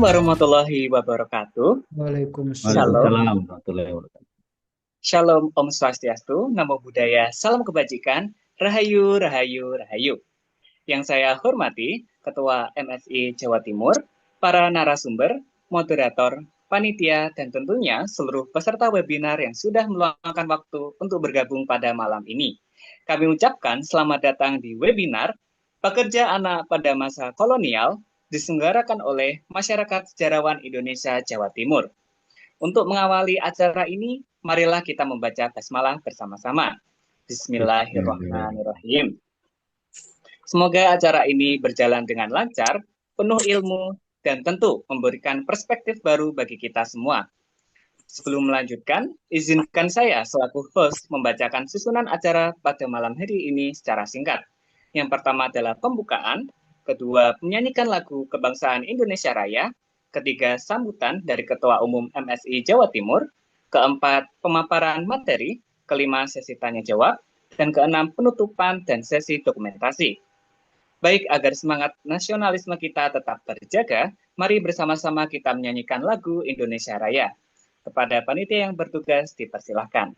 warahmatullahi wabarakatuh. Waalaikumsalam. Shalom. Waalaikumsalam warahmatullahi wabarakatuh. Shalom Om Swastiastu, Namo Buddhaya, Salam Kebajikan, Rahayu, Rahayu, Rahayu. Yang saya hormati, Ketua MSI Jawa Timur, para narasumber, moderator, panitia, dan tentunya seluruh peserta webinar yang sudah meluangkan waktu untuk bergabung pada malam ini. Kami ucapkan selamat datang di webinar Pekerja Anak pada Masa Kolonial, diselenggarakan oleh Masyarakat Sejarawan Indonesia Jawa Timur. Untuk mengawali acara ini, marilah kita membaca basmalah bersama-sama. Bismillahirrahmanirrahim. Semoga acara ini berjalan dengan lancar, penuh ilmu, dan tentu memberikan perspektif baru bagi kita semua. Sebelum melanjutkan, izinkan saya selaku host membacakan susunan acara pada malam hari ini secara singkat. Yang pertama adalah pembukaan, kedua, menyanyikan lagu Kebangsaan Indonesia Raya, ketiga, sambutan dari Ketua Umum MSI Jawa Timur, keempat, pemaparan materi, kelima, sesi tanya-jawab, dan keenam, penutupan dan sesi dokumentasi. Baik, agar semangat nasionalisme kita tetap terjaga, mari bersama-sama kita menyanyikan lagu Indonesia Raya. Kepada panitia yang bertugas, dipersilahkan.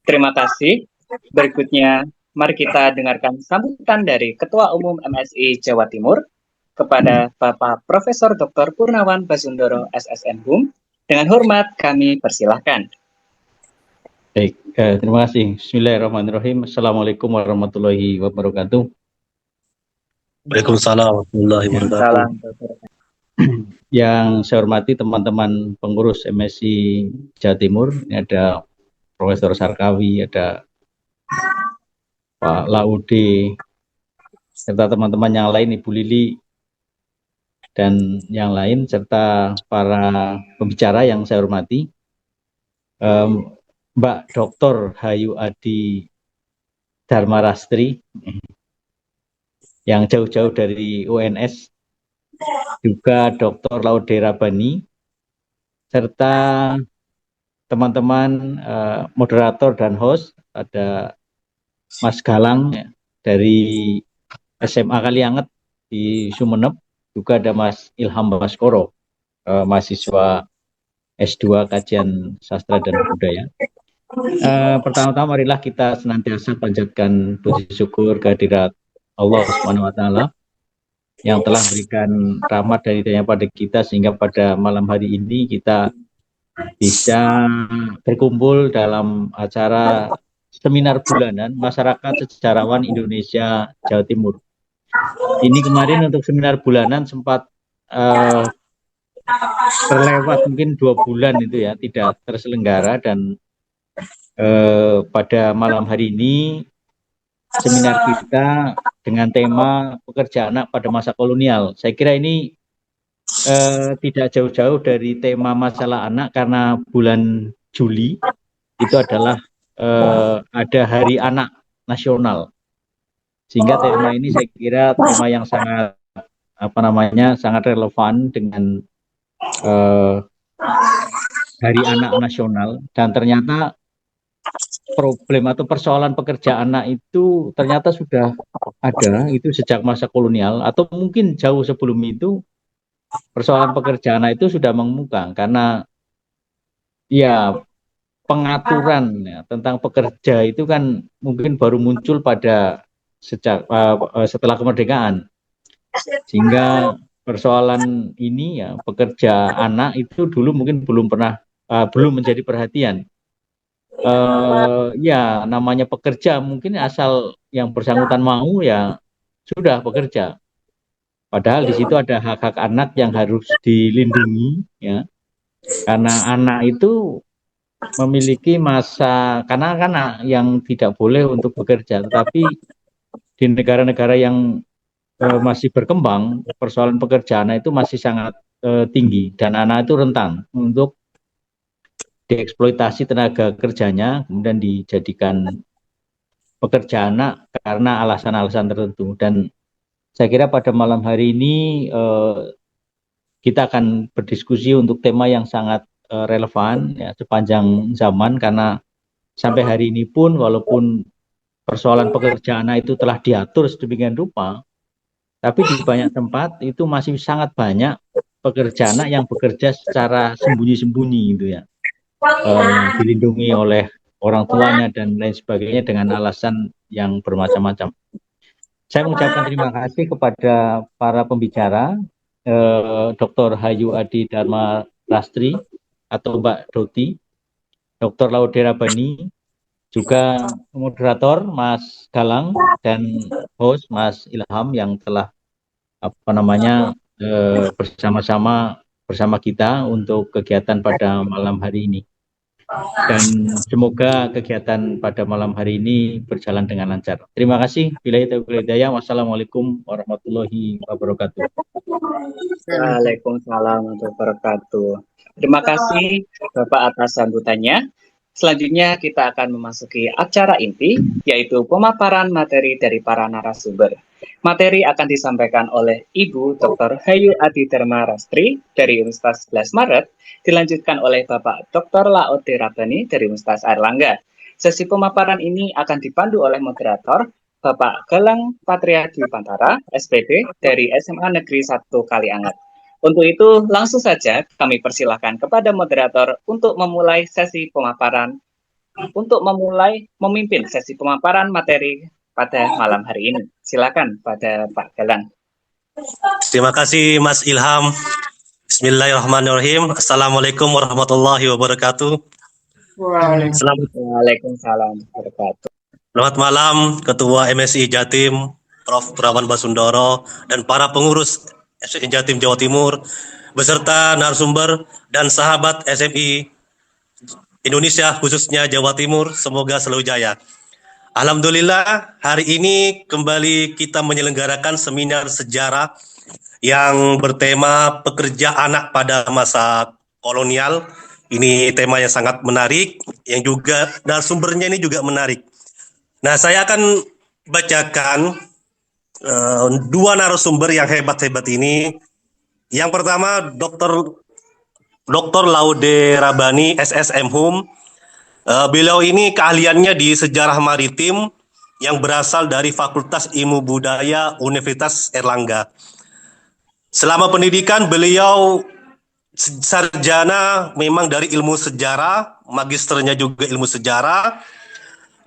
Terima kasih. Berikutnya, mari kita dengarkan sambutan dari Ketua Umum MSI Jawa Timur kepada Bapak Profesor Dr. Purnawan Basundoro SSN HUM. Dengan hormat, kami persilahkan. Baik, terima kasih. Bismillahirrahmanirrahim. Assalamualaikum warahmatullahi wabarakatuh. Waalaikumsalam warahmatullahi wabarakatuh. Salam. Yang saya hormati teman-teman pengurus MSI Jawa Timur, ini ada Profesor Sarkawi, ada Pak Laude, serta teman-teman yang lain, Ibu Lili, dan yang lain, serta para pembicara yang saya hormati, Mbak Dr. Hayu Adi Dharmarastri, yang jauh-jauh dari UNS, juga Dr. Laude Rabani, serta teman-teman moderator dan host, ada Mas Galang dari SMA Kalianget di Sumeneb, juga ada Mas Ilham Baskoro, mahasiswa S2 Kajian Sastra dan Budaya. Pertama-tama marilah kita senantiasa panjatkan puji syukur kehadirat Allah Subhanahu wa Ta'ala yang telah berikan rahmat dan hidayah pada kita sehingga pada malam hari ini kita bisa berkumpul dalam acara seminar bulanan Masyarakat Sejarawan Indonesia Jawa Timur. Ini kemarin untuk seminar bulanan sempat terlewat mungkin 2 bulan itu ya, tidak terselenggara, dan pada malam hari ini seminar kita dengan tema pekerja anak pada masa kolonial. Saya kira ini tidak jauh-jauh dari tema masalah anak karena bulan Juli itu adalah ada Hari Anak Nasional. Sehingga tema ini saya kira tema yang sangat sangat relevan dengan Hari Anak Nasional, dan ternyata problem atau persoalan pekerja anak itu ternyata sudah ada itu sejak masa kolonial atau mungkin jauh sebelum itu. Persoalan pekerja anak itu sudah mengemuka karena ya pengaturan ya, tentang pekerja itu kan mungkin baru muncul pada setelah kemerdekaan, sehingga persoalan ini ya pekerja anak itu dulu mungkin belum menjadi perhatian. Ya namanya pekerja mungkin asal yang bersangkutan mau ya sudah bekerja. Padahal di situ ada hak-hak anak yang harus dilindungi ya. Karena anak itu memiliki masa kanak-kanak yang tidak boleh untuk bekerja, tetapi di negara-negara yang masih berkembang, persoalan pekerjaan itu masih sangat tinggi dan anak itu rentan untuk dieksploitasi tenaga kerjanya, kemudian dijadikan pekerja anak karena alasan-alasan tertentu. Dan saya kira pada malam hari ini kita akan berdiskusi untuk tema yang sangat relevan ya, sepanjang zaman, karena sampai hari ini pun walaupun persoalan pekerjaan anak itu telah diatur sedemikian rupa, tapi di banyak tempat itu masih sangat banyak pekerja anak yang bekerja secara sembunyi-sembunyi gitu ya, dilindungi oleh orang tuanya dan lain sebagainya dengan alasan yang bermacam-macam. Saya mengucapkan terima kasih kepada para pembicara, Dr. Hayu Adi Dharma Rastri atau Mbak Doti, Dr. Laude Rabani, juga moderator Mas Galang dan host Mas Ilham yang telah bersama-sama bersama kita untuk kegiatan pada malam hari ini. Dan semoga kegiatan pada malam hari ini berjalan dengan lancar. Terima kasih. Wassalamualaikum warahmatullahi wabarakatuh. Waalaikumsalam warahmatullahi wabarakatuh. Terima kasih Bapak atas sambutannya. Selanjutnya kita akan memasuki acara inti, yaitu pemaparan materi dari para narasumber. Materi akan disampaikan oleh Ibu Dr. Hayu Adi Dharma Rastri dari Universitas 11 Maret, dilanjutkan oleh Bapak Dr. Laude Rabani dari Universitas Airlangga. Sesi pemaparan ini akan dipandu oleh moderator Bapak Galang Patria Dwi Pantara, SPD dari SMA Negeri 1 Kaliangat. Untuk itu, langsung saja kami persilahkan kepada moderator untuk memulai sesi pemaparan, memimpin sesi pemaparan materi pada malam hari ini. Silakan pada Pak Galang. Terima kasih Mas Ilham. Bismillahirrahmanirrahim. Assalamualaikum warahmatullahi wabarakatuh. Waalaikumsalam warahmatullahi wabarakatuh. Selamat malam Ketua MSI Jatim, Prof. Prawan Basundoro, dan para pengurus SMI Jatim Jawa Timur, beserta narasumber dan sahabat SMI Indonesia khususnya Jawa Timur, semoga selalu jaya. Alhamdulillah, hari ini kembali kita menyelenggarakan seminar sejarah yang bertema pekerja anak pada masa kolonial. Ini tema yang sangat menarik, yang juga narasumbernya ini juga menarik. Nah, saya akan bacakan dua narasumber yang hebat-hebat ini. Yang pertama, Dr. Laude Rabani, SSM Hum. Beliau ini keahliannya di sejarah maritim yang berasal dari Fakultas Ilmu Budaya Universitas Airlangga. Selama pendidikan, beliau sarjana memang dari ilmu sejarah, magisternya juga ilmu sejarah,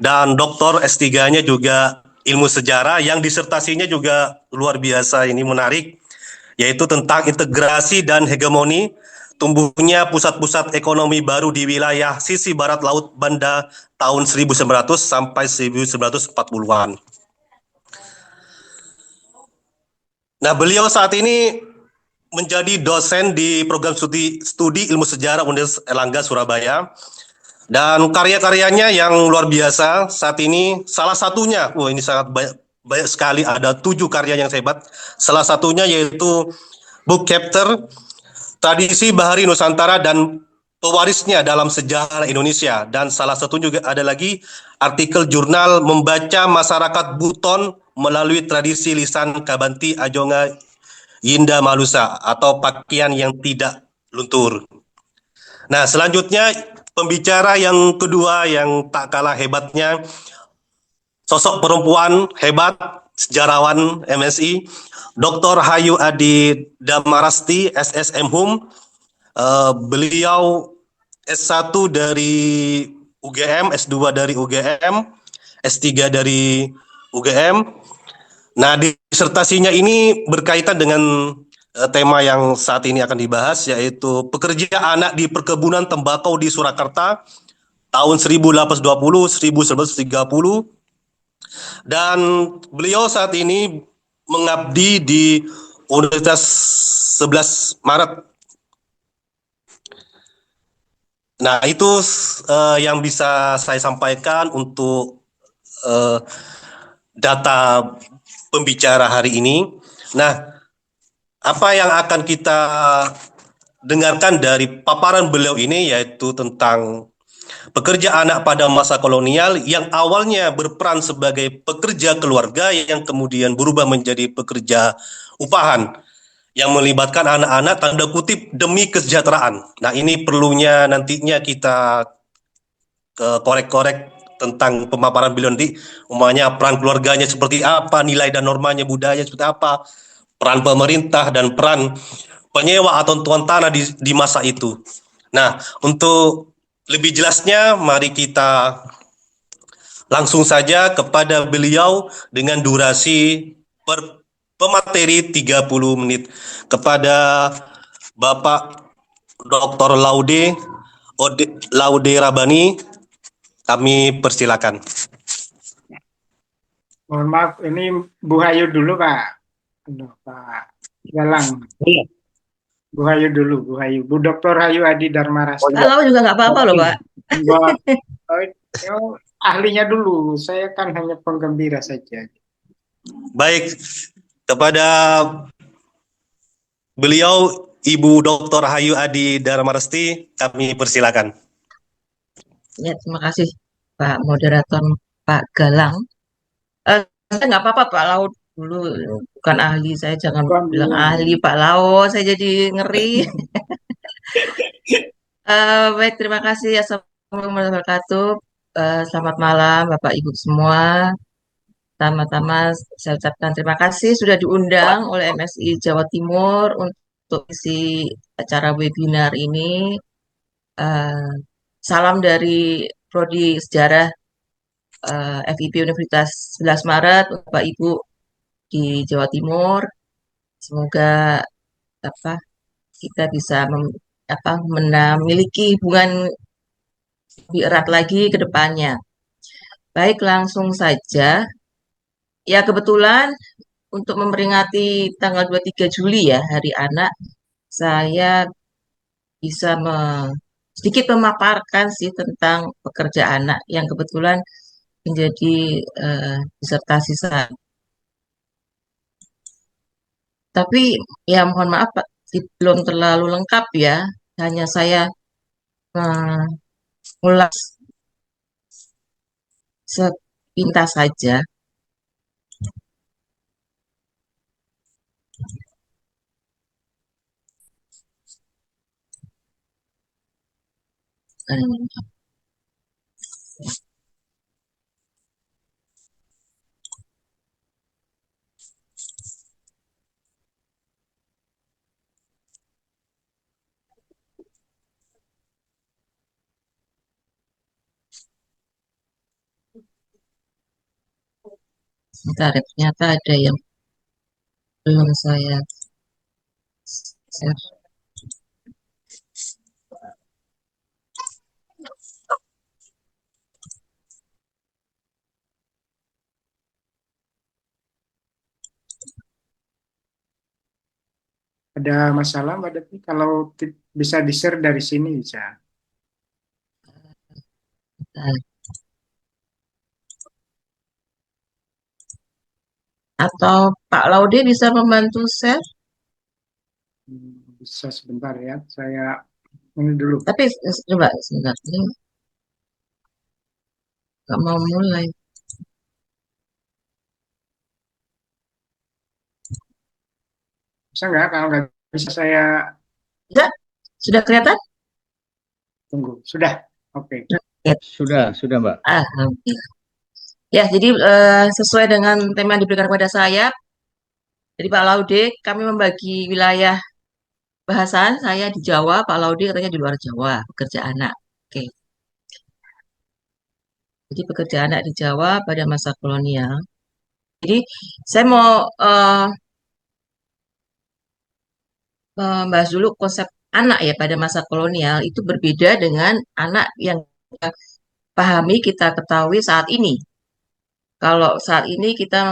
dan doktor S3-nya juga ilmu sejarah, yang disertasinya juga luar biasa, ini menarik, yaitu tentang integrasi dan hegemoni tumbuhnya pusat-pusat ekonomi baru di wilayah sisi barat Laut Banda tahun 1900 sampai 1940-an. Nah, beliau saat ini menjadi dosen di program studi ilmu sejarah Universitas Airlangga Surabaya. Dan karya-karyanya yang luar biasa saat ini, salah satunya, ini sangat banyak, banyak sekali, ada 7 karya yang hebat. Salah satunya yaitu Book Chapter, Tradisi Bahari Nusantara dan Pewarisnya dalam Sejarah Indonesia. Dan salah satu juga ada lagi artikel jurnal Membaca Masyarakat Buton Melalui Tradisi Lisan Kabanti Ajonga Yinda Malusa atau Pakaian yang Tidak Luntur. Nah, selanjutnya pembicara yang kedua yang tak kalah hebatnya, sosok perempuan hebat, sejarawan MSI, Dr. Hayu Adi Damarasti, SSM Hum. Beliau S1 dari UGM, S2 dari UGM, S3 dari UGM. Nah, disertasinya ini berkaitan dengan tema yang saat ini akan dibahas, yaitu pekerja anak di perkebunan tembakau di Surakarta tahun 1820-1930. Dan beliau saat ini mengabdi di Universitas 11 Maret. Nah, itu yang bisa saya sampaikan untuk data pembicara hari ini. Nah, apa yang akan kita dengarkan dari paparan beliau ini yaitu tentang pekerja anak pada masa kolonial yang awalnya berperan sebagai pekerja keluarga yang kemudian berubah menjadi pekerja upahan yang melibatkan anak-anak tanda kutip demi kesejahteraan. Nah, ini perlunya nantinya kita korek-korek tentang pemaparan beliau nanti, umpamanya peran keluarganya seperti apa, nilai dan normanya budaya seperti apa, peran pemerintah dan peran penyewa atau tuan tanah di masa itu. Nah, untuk lebih jelasnya, mari kita langsung saja kepada beliau dengan durasi per pemateri 30 menit. Kepada Bapak Dr. Laude Rabani, kami persilakan. Mohon maaf, ini Bu Hayu dulu, Pak. Aduh, Pak Galang. Bu Hayu dulu, Bu Hayu. Bu Dr. Hayu Adi Darmarasti. Kalau juga nggak apa-apa loh, Pak. Ahlinya dulu, saya kan hanya penggembira saja. Baik, kepada beliau Ibu Dr. Hayu Adi Darmaresti, kami persilakan. Ya, terima kasih Pak Moderator Pak Galang. Saya nggak apa-apa Pak Laut dulu, bukan ahli, saya jangan bilang ahli Pak Laut, saya jadi ngeri. Baik, terima kasih. Assalamualaikum warahmatullahi wabarakatuh. Selamat malam Bapak Ibu semua. Pertama-tama saya ucapkan terima kasih sudah diundang oleh MSI Jawa Timur untuk isi acara webinar ini. Salam dari Prodi Sejarah FIP Universitas 11 Maret, Bapak Ibu di Jawa Timur. Semoga kita bisa memiliki hubungan lebih erat lagi ke depannya. Baik, langsung saja. Ya, kebetulan untuk memperingati tanggal 23 Juli ya, Hari Anak, saya bisa sedikit memaparkan sih tentang pekerja anak yang kebetulan menjadi disertasi saya. Tapi ya mohon maaf Pak, belum terlalu lengkap ya, hanya saya ulas sepintas saja. Sebentar, ternyata ada yang belum saya share. Ada masalah Mbak Devi? Kalau bisa di-share dari sini bisa. Nah, atau Pak Laude bisa membantu share, Bisa sebentar ya, saya ini dulu. tapi coba sebentar, ini nggak mau mulai. Bisa nggak? Kalau nggak bisa saya Sudah kelihatan? tunggu. Sudah, oke. Ya, Sudah Mbak. alhamdulillah. Ya, jadi sesuai dengan tema yang diberikan kepada saya, jadi Pak Laude, kami membagi wilayah bahasan. Saya di Jawa, Pak Laude katanya di luar Jawa, pekerja anak. Oke, jadi pekerja anak di Jawa pada masa kolonial. Jadi saya mau membahas dulu konsep anak ya pada masa kolonial itu berbeda dengan anak yang kita pahami, kita ketahui saat ini. Kalau saat ini kita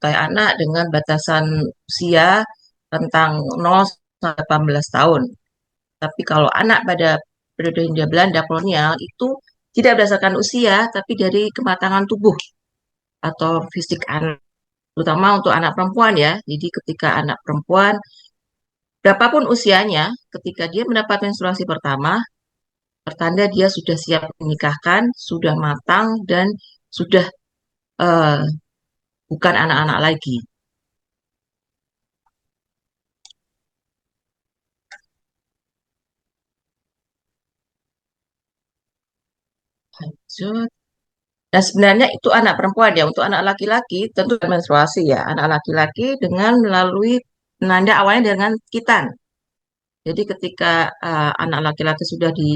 kayak anak dengan batasan usia rentang 0 sampai 18 tahun. Tapi kalau anak pada periode Hindia Belanda kolonial itu tidak berdasarkan usia, tapi dari kematangan tubuh atau fisik anak, terutama untuk anak perempuan ya. Jadi ketika anak perempuan, berapapun usianya, ketika dia mendapat menstruasi pertama, pertanda dia sudah siap menikahkan, sudah matang, dan sudah eh, bukan anak-anak lagi. Lanjut. Dan sebenarnya itu anak perempuan ya. Untuk anak laki-laki tentu menstruasi ya. Anak laki-laki dengan melalui penanda awalnya dengan kitan. Jadi ketika anak laki-laki sudah di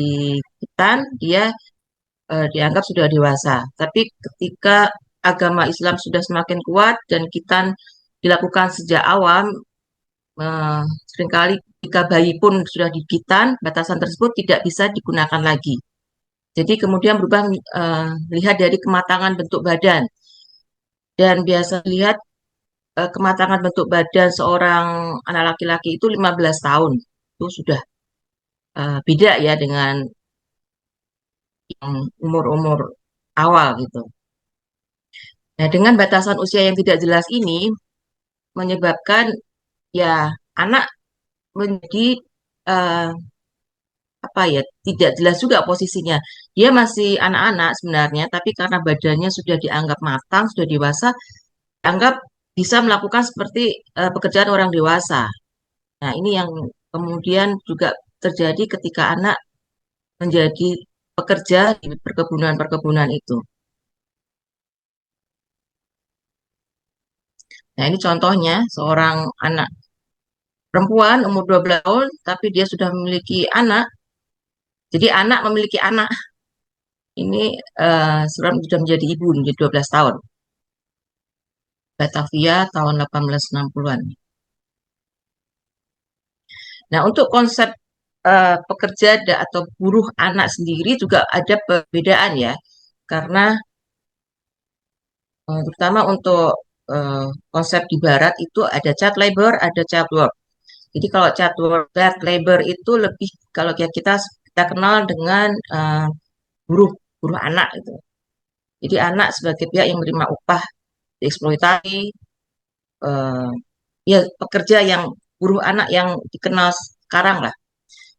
kitan, dia dianggap sudah dewasa. Tapi ketika agama Islam sudah semakin kuat dan kitan dilakukan sejak awal, eh, seringkali jika bayi pun sudah di kitan, batasan tersebut tidak bisa digunakan lagi. Jadi kemudian berubah lihat dari kematangan bentuk badan. Dan biasa lihat kematangan bentuk badan seorang anak laki-laki itu 15 tahun. Itu sudah beda ya dengan yang umur-umur awal gitu. Nah, dengan batasan usia yang tidak jelas ini menyebabkan ya anak menjadi eh, apa ya tidak jelas juga posisinya. Dia masih anak-anak sebenarnya, tapi karena badannya sudah dianggap matang, sudah dewasa, dianggap bisa melakukan seperti pekerjaan orang dewasa. Nah, ini yang kemudian juga terjadi ketika anak menjadi pekerja di perkebunan-perkebunan itu. Nah, ini contohnya seorang anak perempuan umur 12 tahun, tapi dia sudah memiliki anak. Jadi anak memiliki anak. Ini sudah menjadi ibu, menjadi 12 tahun. Batavia tahun 1860-an. Nah, untuk konsep pekerja atau buruh anak sendiri juga ada perbedaan ya. Karena terutama untuk konsep di barat itu ada child labor, ada child work. Jadi kalau child labor itu lebih kalau kita kenal dengan buruh buruh anak itu. Jadi anak sebagai pihak yang menerima upah dieksploitasi, eh, ya pekerja yang buruh anak yang dikenal sekarang lah.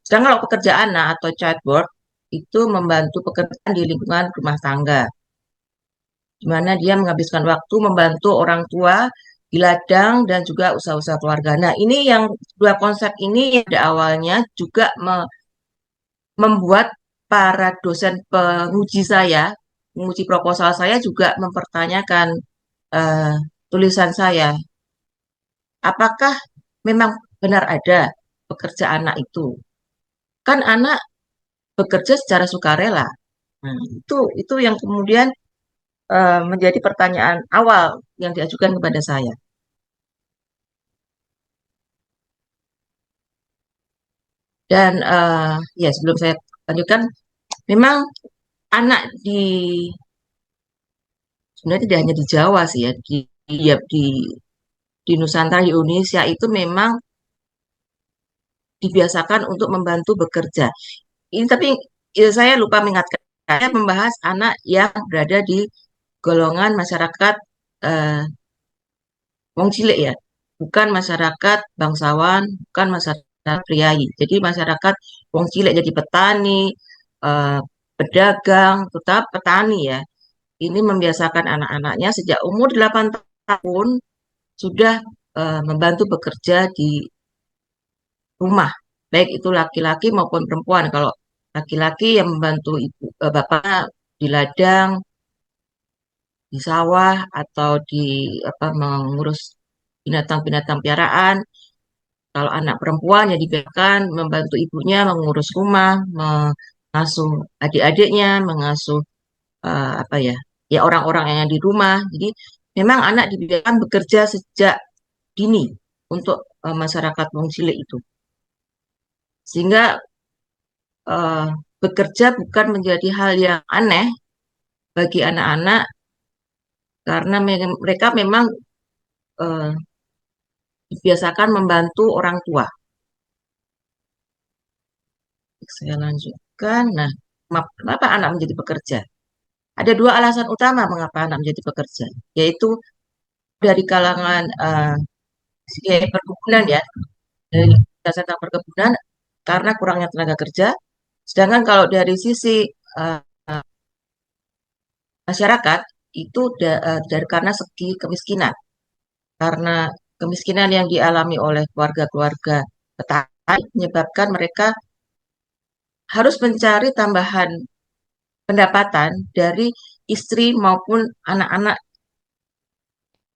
Sedangkan kalau pekerja anak atau child work itu membantu pekerjaan di lingkungan rumah tangga, di mana dia menghabiskan waktu membantu orang tua di ladang dan juga usaha-usaha keluarga. Nah, ini yang dua konsep ini pada awalnya juga membuat para dosen penguji saya, menguji proposal saya juga mempertanyakan eh, tulisan saya, apakah memang benar ada pekerja anak itu? Kan anak bekerja secara sukarela. Nah, itu yang kemudian menjadi pertanyaan awal yang diajukan kepada saya. Dan ya sebelum saya lanjutkan, memang anak sebenarnya tidak hanya di Jawa sih ya, di Nusantara, di Indonesia itu memang dibiasakan untuk membantu bekerja. Ini tapi ya, saya lupa mengingatkan saya membahas anak yang berada di golongan masyarakat wong cilik ya, bukan masyarakat bangsawan, bukan masyarakat priai. Jadi masyarakat wong cilik jadi petani, eh, pedagang, tetap petani ya. Ini membiasakan anak-anaknya sejak umur 8 tahun sudah membantu bekerja di rumah, baik itu laki-laki maupun perempuan. Kalau laki-laki yang membantu ibu bapaknya di ladang, di sawah atau di apa mengurus binatang-binatang piaraan. Kalau anak perempuan ya dibiarkan membantu ibunya mengurus rumah, mengasuh adik-adiknya, mengasuh apa ya, ya orang-orang yang ada di rumah. Jadi memang anak dibiarkan bekerja sejak dini untuk masyarakat wong cilik itu. Sehingga eh, bekerja bukan menjadi hal yang aneh bagi anak-anak karena mereka memang eh, dibiasakan membantu orang tua. Saya lanjutkan. Nah, kenapa anak menjadi pekerja? Ada dua alasan utama mengapa anak menjadi pekerja, yaitu dari kalangan perkebunan ya, dari tentang perkebunan karena kurangnya tenaga kerja. Sedangkan kalau dari sisi uh, masyarakat itu dari karena segi kemiskinan, karena kemiskinan yang dialami oleh keluarga-keluarga petani menyebabkan mereka harus mencari tambahan pendapatan dari istri maupun anak-anak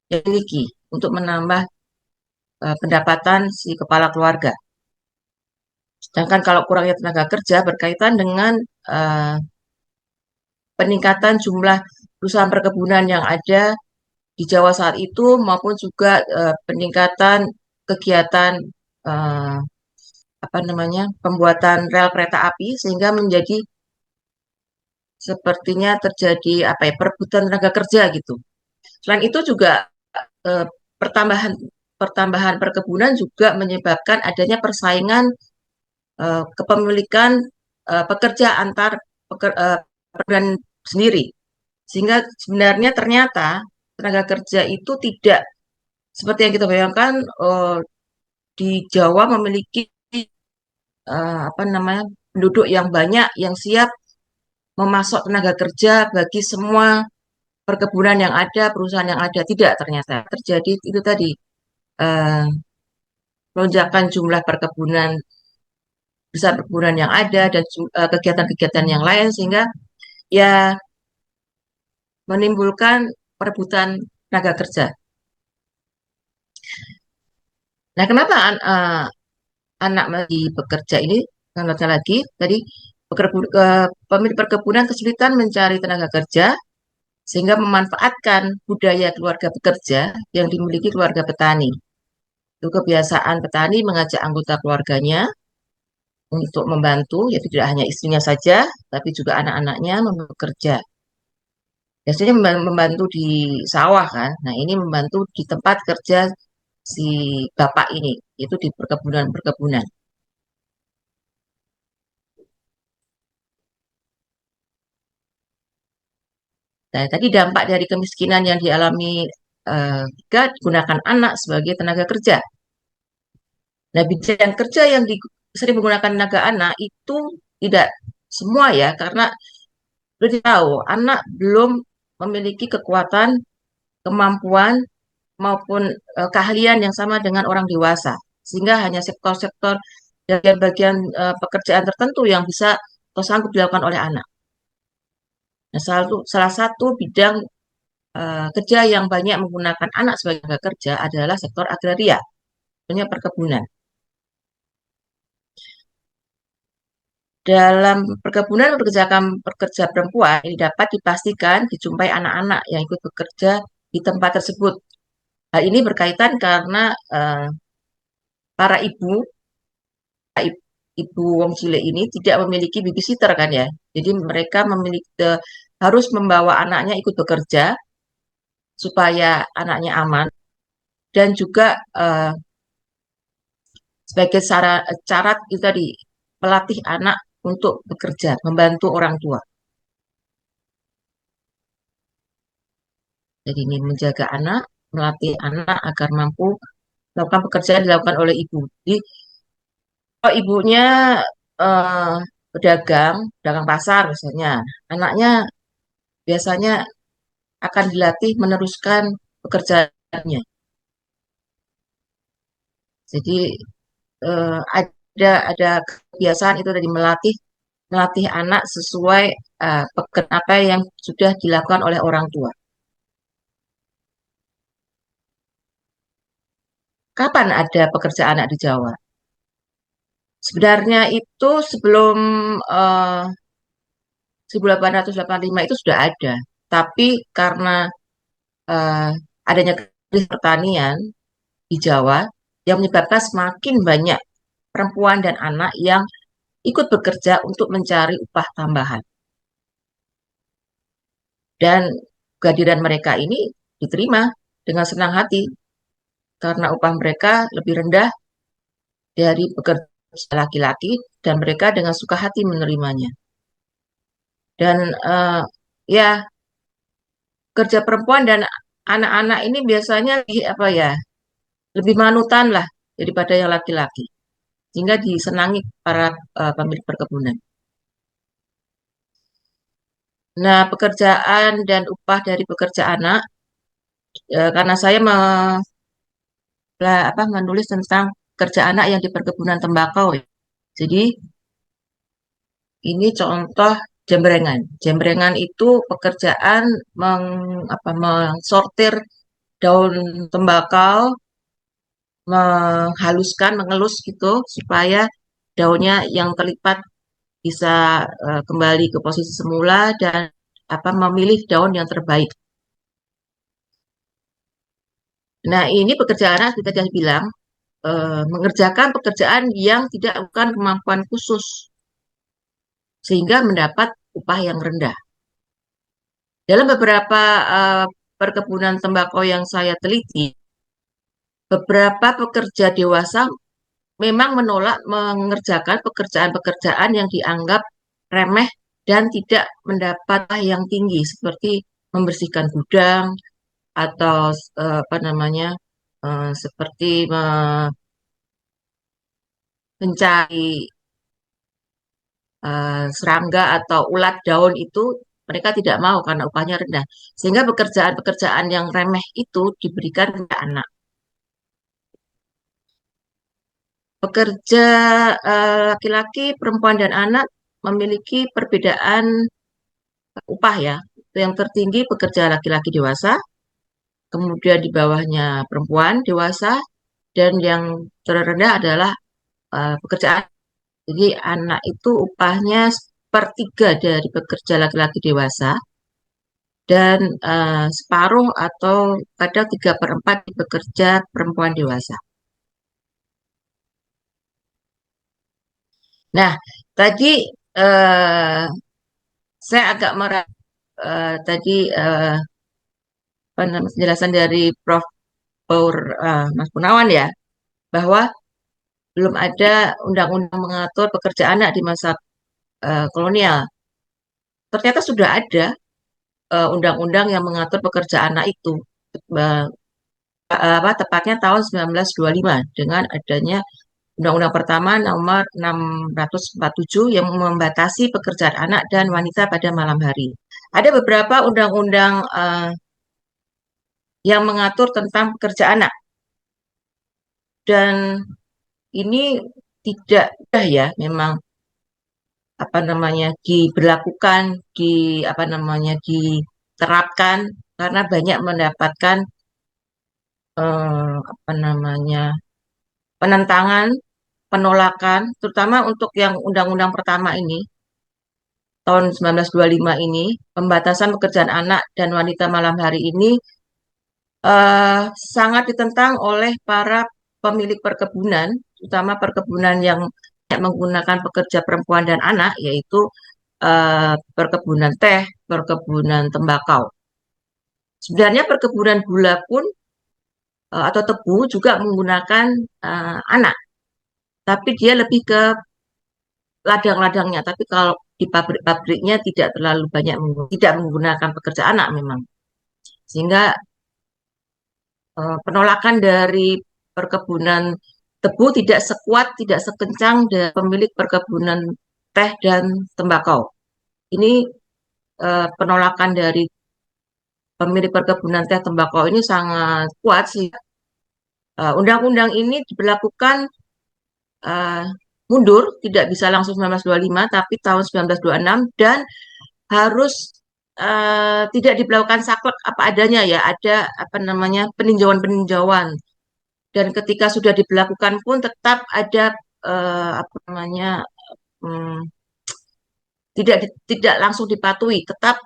yang dimiliki untuk menambah pendapatan si kepala keluarga. Sedangkan kalau kurangnya tenaga kerja berkaitan dengan peningkatan jumlah perusahaan perkebunan yang ada di Jawa saat itu maupun juga peningkatan kegiatan uh, apa namanya pembuatan rel kereta api sehingga menjadi sepertinya terjadi apa ya perebutan tenaga kerja gitu. Selain itu juga eh, pertambahan pertambahan perkebunan juga menyebabkan adanya persaingan kepemilikan pekerja antar perkebunan sendiri. Sehingga sebenarnya ternyata tenaga kerja itu tidak seperti yang kita bayangkan di Jawa memiliki apa namanya penduduk yang banyak yang siap memasok tenaga kerja bagi semua perkebunan yang ada, perusahaan yang ada. Tidak ternyata terjadi itu tadi eh, lonjakan jumlah perkebunan besar perkebunan yang ada dan kegiatan-kegiatan yang lain sehingga ya menimbulkan perebutan tenaga kerja. Nah, kenapa anak lagi bekerja ini? Karena lagi tadi pemilik perkebunan kesulitan mencari tenaga kerja sehingga memanfaatkan budaya keluarga bekerja yang dimiliki keluarga petani. Itu kebiasaan petani mengajak anggota keluarganya untuk membantu, ya tidak hanya istrinya saja, tapi juga anak-anaknya bekerja. Biasanya membantu di sawah kan. Nah, ini membantu di tempat kerja si bapak ini, itu di perkebunan-perkebunan. Nah, tadi dampak dari kemiskinan yang dialami jika digunakan anak sebagai tenaga kerja. Nah, bidang kerja yang sering menggunakan tenaga anak itu tidak semua ya, karena sudah tahu anak belum memiliki kekuatan, kemampuan maupun keahlian yang sama dengan orang dewasa, sehingga hanya sektor-sektor bagian-bagian pekerjaan tertentu yang bisa atau sanggup dilakukan oleh anak. Nah, salah satu bidang kerja yang banyak menggunakan anak sebagai tenaga kerja adalah sektor agraria, punya perkebunan. Dalam perkebunan pekerja perempuan ini dapat dipastikan dijumpai anak-anak yang ikut bekerja di tempat tersebut. Hal ini berkaitan karena para ibu wong cilik ini tidak memiliki babysitter kan ya. Jadi mereka harus membawa anaknya ikut bekerja supaya anaknya aman dan juga sebagai cara itu tadi melatih anak untuk bekerja, membantu orang tua. Jadi ini menjaga anak, melatih anak agar mampu melakukan pekerjaan yang dilakukan oleh ibu. Jadi kalau ibunya eh, pedagang pasar misalnya, anaknya biasanya akan dilatih meneruskan pekerjaannya. Jadi ada kebiasaan itu tadi melatih melatih anak sesuai apa yang sudah dilakukan oleh orang tua. Kapan ada pekerjaan anak di Jawa? Sebenarnya itu sebelum eh, 1885 itu sudah ada, tapi karena eh, adanya krisis pertanian di Jawa yang menyebabkan semakin banyak perempuan dan anak yang ikut bekerja untuk mencari upah tambahan. Dan kehadiran mereka ini diterima dengan senang hati karena upah mereka lebih rendah dari pekerja laki-laki dan mereka dengan suka hati menerimanya. Dan ya kerja perempuan dan anak-anak ini biasanya apa ya lebih manutan lah daripada yang laki-laki, sehingga disenangi para pemilik perkebunan. Nah, pekerjaan dan upah dari pekerja anak, karena saya menulis tentang kerja anak yang di perkebunan tembakau, ya. Jadi ini contoh jembrengan. Jembrengan itu pekerjaan mensortir daun tembakau, menghaluskan, mengelus gitu supaya daunnya yang terlipat bisa kembali ke posisi semula dan memilih daun yang terbaik. Nah, ini pekerjaan anak kita sudah bilang mengerjakan pekerjaan yang tidak bukan kemampuan khusus sehingga mendapat upah yang rendah. Dalam beberapa perkebunan tembakau yang saya teliti, beberapa pekerja dewasa memang menolak mengerjakan pekerjaan-pekerjaan yang dianggap remeh dan tidak mendapat yang tinggi seperti membersihkan gudang atau seperti mencari serangga atau ulat daun itu mereka tidak mau karena upahnya rendah. Sehingga pekerjaan-pekerjaan yang remeh itu diberikan kepada anak. Pekerja laki-laki, perempuan, dan anak memiliki perbedaan upah ya. Yang tertinggi pekerja laki-laki dewasa, kemudian di bawahnya perempuan dewasa, dan yang terendah adalah pekerjaan. Jadi anak itu upahnya sepertiga dari pekerja laki-laki dewasa, dan separuh atau kadang 3/4 di pekerja perempuan dewasa. Nah, tadi eh, saya agak merah tadi penjelasan dari Prof. Paur Mas Gunawan ya, bahwa belum ada undang-undang mengatur pekerja anak di masa kolonial. Ternyata sudah ada undang-undang yang mengatur pekerja anak itu, eh, tepatnya tahun 1925 dengan adanya Undang-Undang pertama nomor 647 yang membatasi pekerjaan anak dan wanita pada malam hari. Ada beberapa undang-undang yang mengatur tentang pekerja anak dan ini tidak mudah ya memang diberlakukan diterapkan karena banyak mendapatkan penentangan, penolakan, terutama untuk yang undang-undang pertama ini tahun 1925 ini, pembatasan pekerjaan anak dan wanita malam hari ini sangat ditentang oleh para pemilik perkebunan, terutama perkebunan yang menggunakan pekerja perempuan dan anak, yaitu perkebunan teh, perkebunan tembakau. Sebenarnya perkebunan gula pun atau tebu juga menggunakan anak, tapi dia lebih ke ladang-ladangnya. Tapi kalau di pabrik-pabriknya tidak terlalu banyak tidak menggunakan pekerja anak memang. Sehingga penolakan dari perkebunan tebu tidak sekuat, tidak sekencang dari pemilik perkebunan teh dan tembakau. Ini penolakan dari pemilik perkebunan teh tembakau ini sangat kuat sih. Undang-undang ini diberlakukan uh, mundur, tidak bisa langsung 1925, tapi tahun 1926 dan harus tidak diberlakukan saklek apa adanya ya, ada apa namanya peninjauan-peninjauan. Dan ketika sudah diberlakukan pun tetap ada apa namanya hmm, tidak langsung dipatuhi, tetap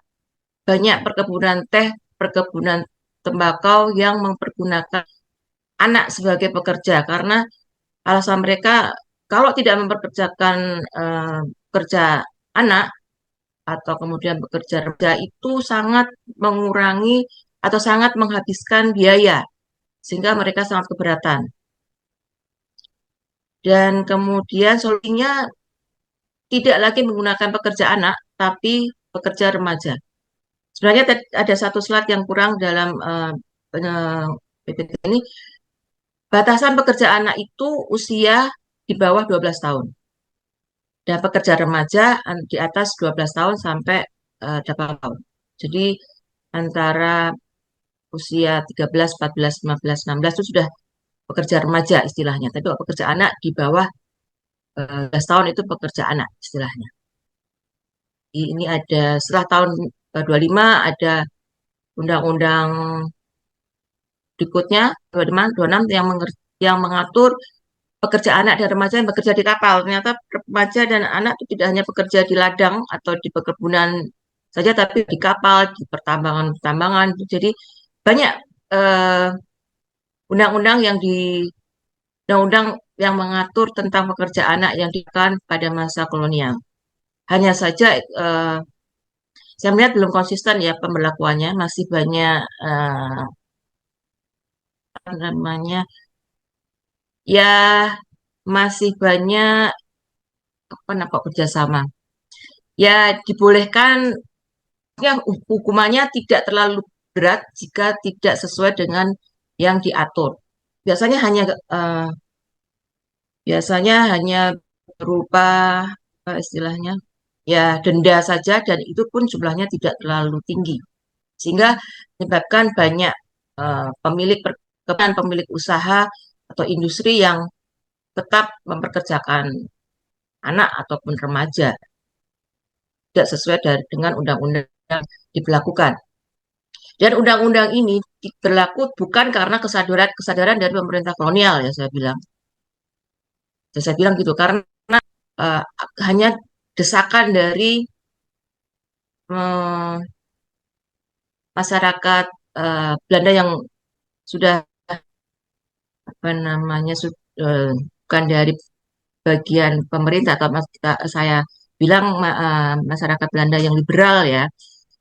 banyak perkebunan teh, perkebunan tembakau yang mempergunakan anak sebagai pekerja karena alasan mereka kalau tidak memperkerjakan pekerja anak atau kemudian bekerja remaja itu sangat mengurangi atau sangat menghabiskan biaya sehingga mereka sangat keberatan. Dan kemudian solusinya tidak lagi menggunakan pekerja anak tapi pekerja remaja. Sebenarnya ada satu slide yang kurang dalam PPT ini. Batasan pekerja anak itu usia di bawah 12 tahun. Dan pekerja remaja di atas 12 tahun sampai 8 tahun. Jadi antara usia 13, 14, 15, 16 itu sudah pekerja remaja istilahnya. Tapi kalau pekerja anak di bawah 12 tahun itu pekerja anak istilahnya. Ini ada setelah tahun 25 ada undang-undang berikutnya 25, 26 yang mengatur pekerja anak dan remaja yang bekerja di kapal. Ternyata remaja dan anak itu tidak hanya bekerja di ladang atau di perkebunan saja, tapi di kapal, di pertambangan-pertambangan. Jadi banyak eh, undang-undang undang-undang yang mengatur tentang pekerja anak yang dilakukan pada masa kolonial. Hanya saja saya melihat belum konsisten ya pemberlakuannya, masih banyak apa namanya ya masih banyak apa kerjasama. Ya dibolehkan ya hukumannya tidak terlalu berat jika tidak sesuai dengan yang diatur. Biasanya hanya eh, biasanya hanya berupa apa istilahnya ya denda saja dan itu pun jumlahnya tidak terlalu tinggi sehingga menyebabkan banyak pemilik perkebunan, pemilik usaha atau industri yang tetap memperkerjakan anak ataupun remaja tidak sesuai dengan undang-undang yang diberlakukan. Dan undang-undang ini berlaku bukan karena kesadaran dari pemerintah kolonial ya saya bilang. Saya bilang gitu karena uh, hanya desakan dari uh, masyarakat Belanda yang sudah apa namanya bukan dari bagian pemerintah atau saya bilang masyarakat Belanda yang liberal ya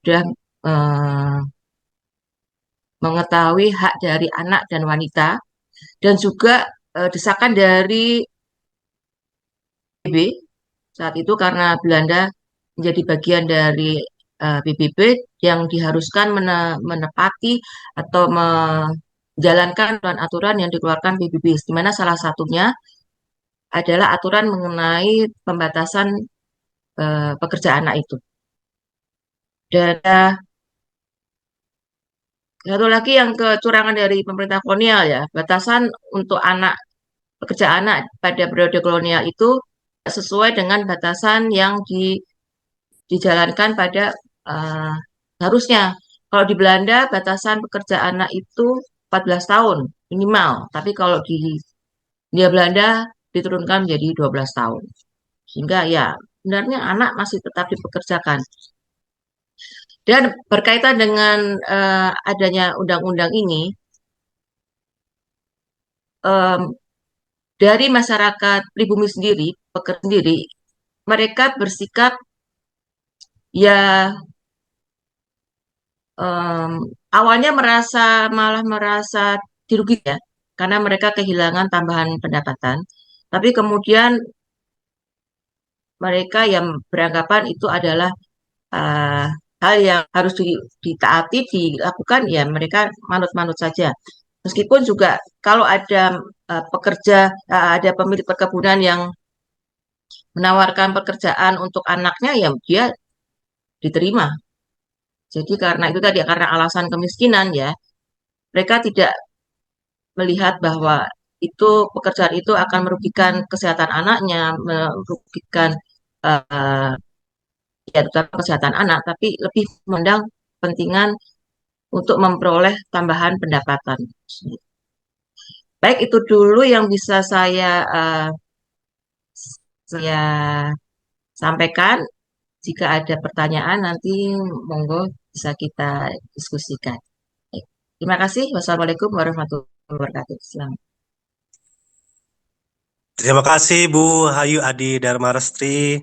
sudah uh, mengetahui hak dari anak dan wanita dan juga desakan dari PBB saat itu karena Belanda menjadi bagian dari PBB yang diharuskan menepati atau menjalankan aturan yang dikeluarkan PBB, di mana salah satunya adalah aturan mengenai pembatasan pekerja anak itu. Dan satu lagi yang kecurangan dari pemerintah kolonial ya, batasan untuk pekerja anak pada periode kolonial itu sesuai dengan batasan yang dijalankan pada uh, harusnya. Kalau di Belanda batasan pekerja anak itu 14 tahun minimal, tapi kalau di Belanda diturunkan menjadi 12 tahun. Sehingga ya sebenarnya anak masih tetap dipekerjakan. Dan berkaitan dengan adanya undang-undang ini, um, dari masyarakat pribumi sendiri, pekerja sendiri, mereka bersikap ya um, awalnya malah merasa dirugikan ya, karena mereka kehilangan tambahan pendapatan. Tapi kemudian mereka yang beranggapan itu adalah uh, hal yang harus ditaati, dilakukan, ya mereka manut-manut saja. Meskipun juga kalau ada ada pemilik perkebunan yang menawarkan pekerjaan untuk anaknya, ya dia diterima. Jadi karena itu tadi, karena alasan kemiskinan ya, mereka tidak melihat bahwa itu pekerjaan itu akan merugikan kesehatan anaknya, merugikan uh, ya terutama kesehatan anak, tapi lebih memandang kepentingan untuk memperoleh tambahan pendapatan. Baik, itu dulu yang bisa saya sampaikan. Jika ada pertanyaan nanti monggo bisa kita diskusikan. Baik. Terima kasih. Wassalamualaikum warahmatullahi wabarakatuh. Selamat. Terima kasih Bu Hayu Adi Darmarestri.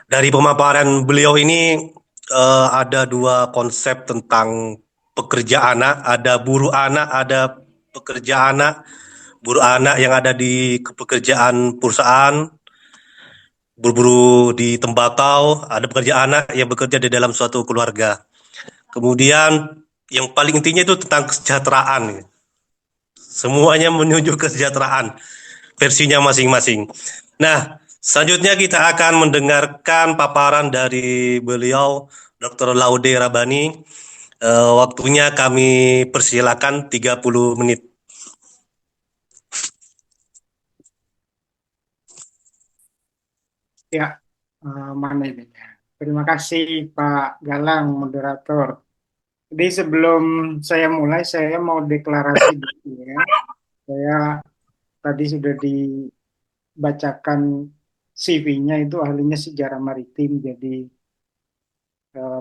Dari pemaparan beliau ini ada dua konsep tentang pekerja anak, ada buruh anak, ada pekerja anak. Buruh anak yang ada di pekerjaan perusahaan, berburu di tembakau, ada pekerja anak yang bekerja di dalam suatu keluarga. Kemudian yang paling intinya itu tentang kesejahteraan. Semuanya menuju kesejahteraan, versinya masing-masing. Nah, selanjutnya kita akan mendengarkan paparan dari beliau, Dr. Laude Rabani. Waktunya kami persilakan 30 menit. Ya, mana ini ya. Terima kasih Pak Galang, moderator. Jadi sebelum saya mulai, saya mau deklarasi dulu ya. Saya tadi sudah dibacakan CV-nya, itu ahlinya sejarah maritim. Jadi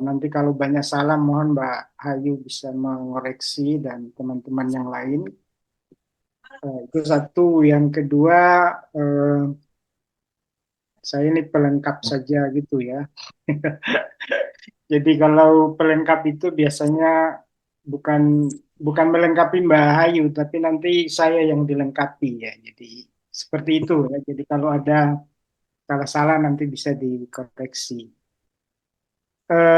nanti kalau banyak salah, mohon Mbak Hayu bisa mengoreksi dan teman-teman yang lain. Itu satu. Yang kedua, saya ini pelengkap saja gitu ya. Jadi kalau pelengkap itu biasanya bukan bukan melengkapi Mbak Hayu, tapi nanti saya yang dilengkapi ya. Jadi seperti itu ya. Jadi kalau ada salah-salah nanti bisa dikoreksi.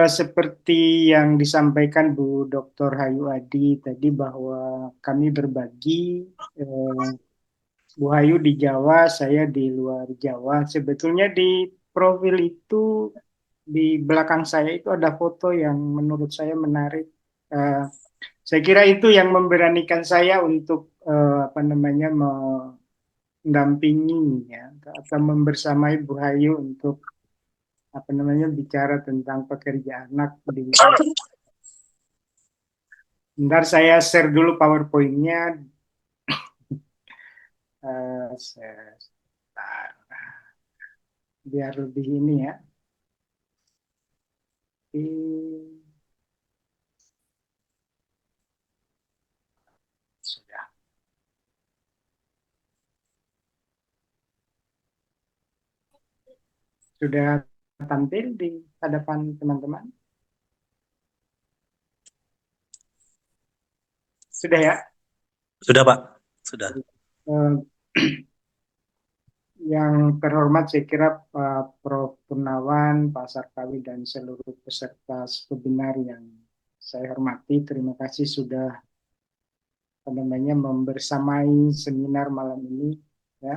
Seperti yang disampaikan Bu Dr. Hayu Adi tadi, bahwa kami berbagi, Bu Hayu di Jawa, saya di luar Jawa. Sebetulnya di profil itu, di belakang saya itu ada foto yang menurut saya menarik. Eh, saya kira itu yang memberanikan saya untuk apa namanya, mendampingi ya, atau membersamai Bu Hayu untuk apa namanya, bicara tentang pekerja anak di. Bentar, saya share dulu PowerPoint-nya. Sebentar, biar lebih ini ya. Sudah. Sudah tampil di hadapan teman-teman? Sudah ya? Sudah, Pak. Sudah. Eh, Yang terhormat, saya kira Pak Prof. Purnawan, Pak Sarkawi, dan seluruh peserta webinar yang saya hormati, terima kasih sudah apa namanya, membersamai seminar malam ini ya.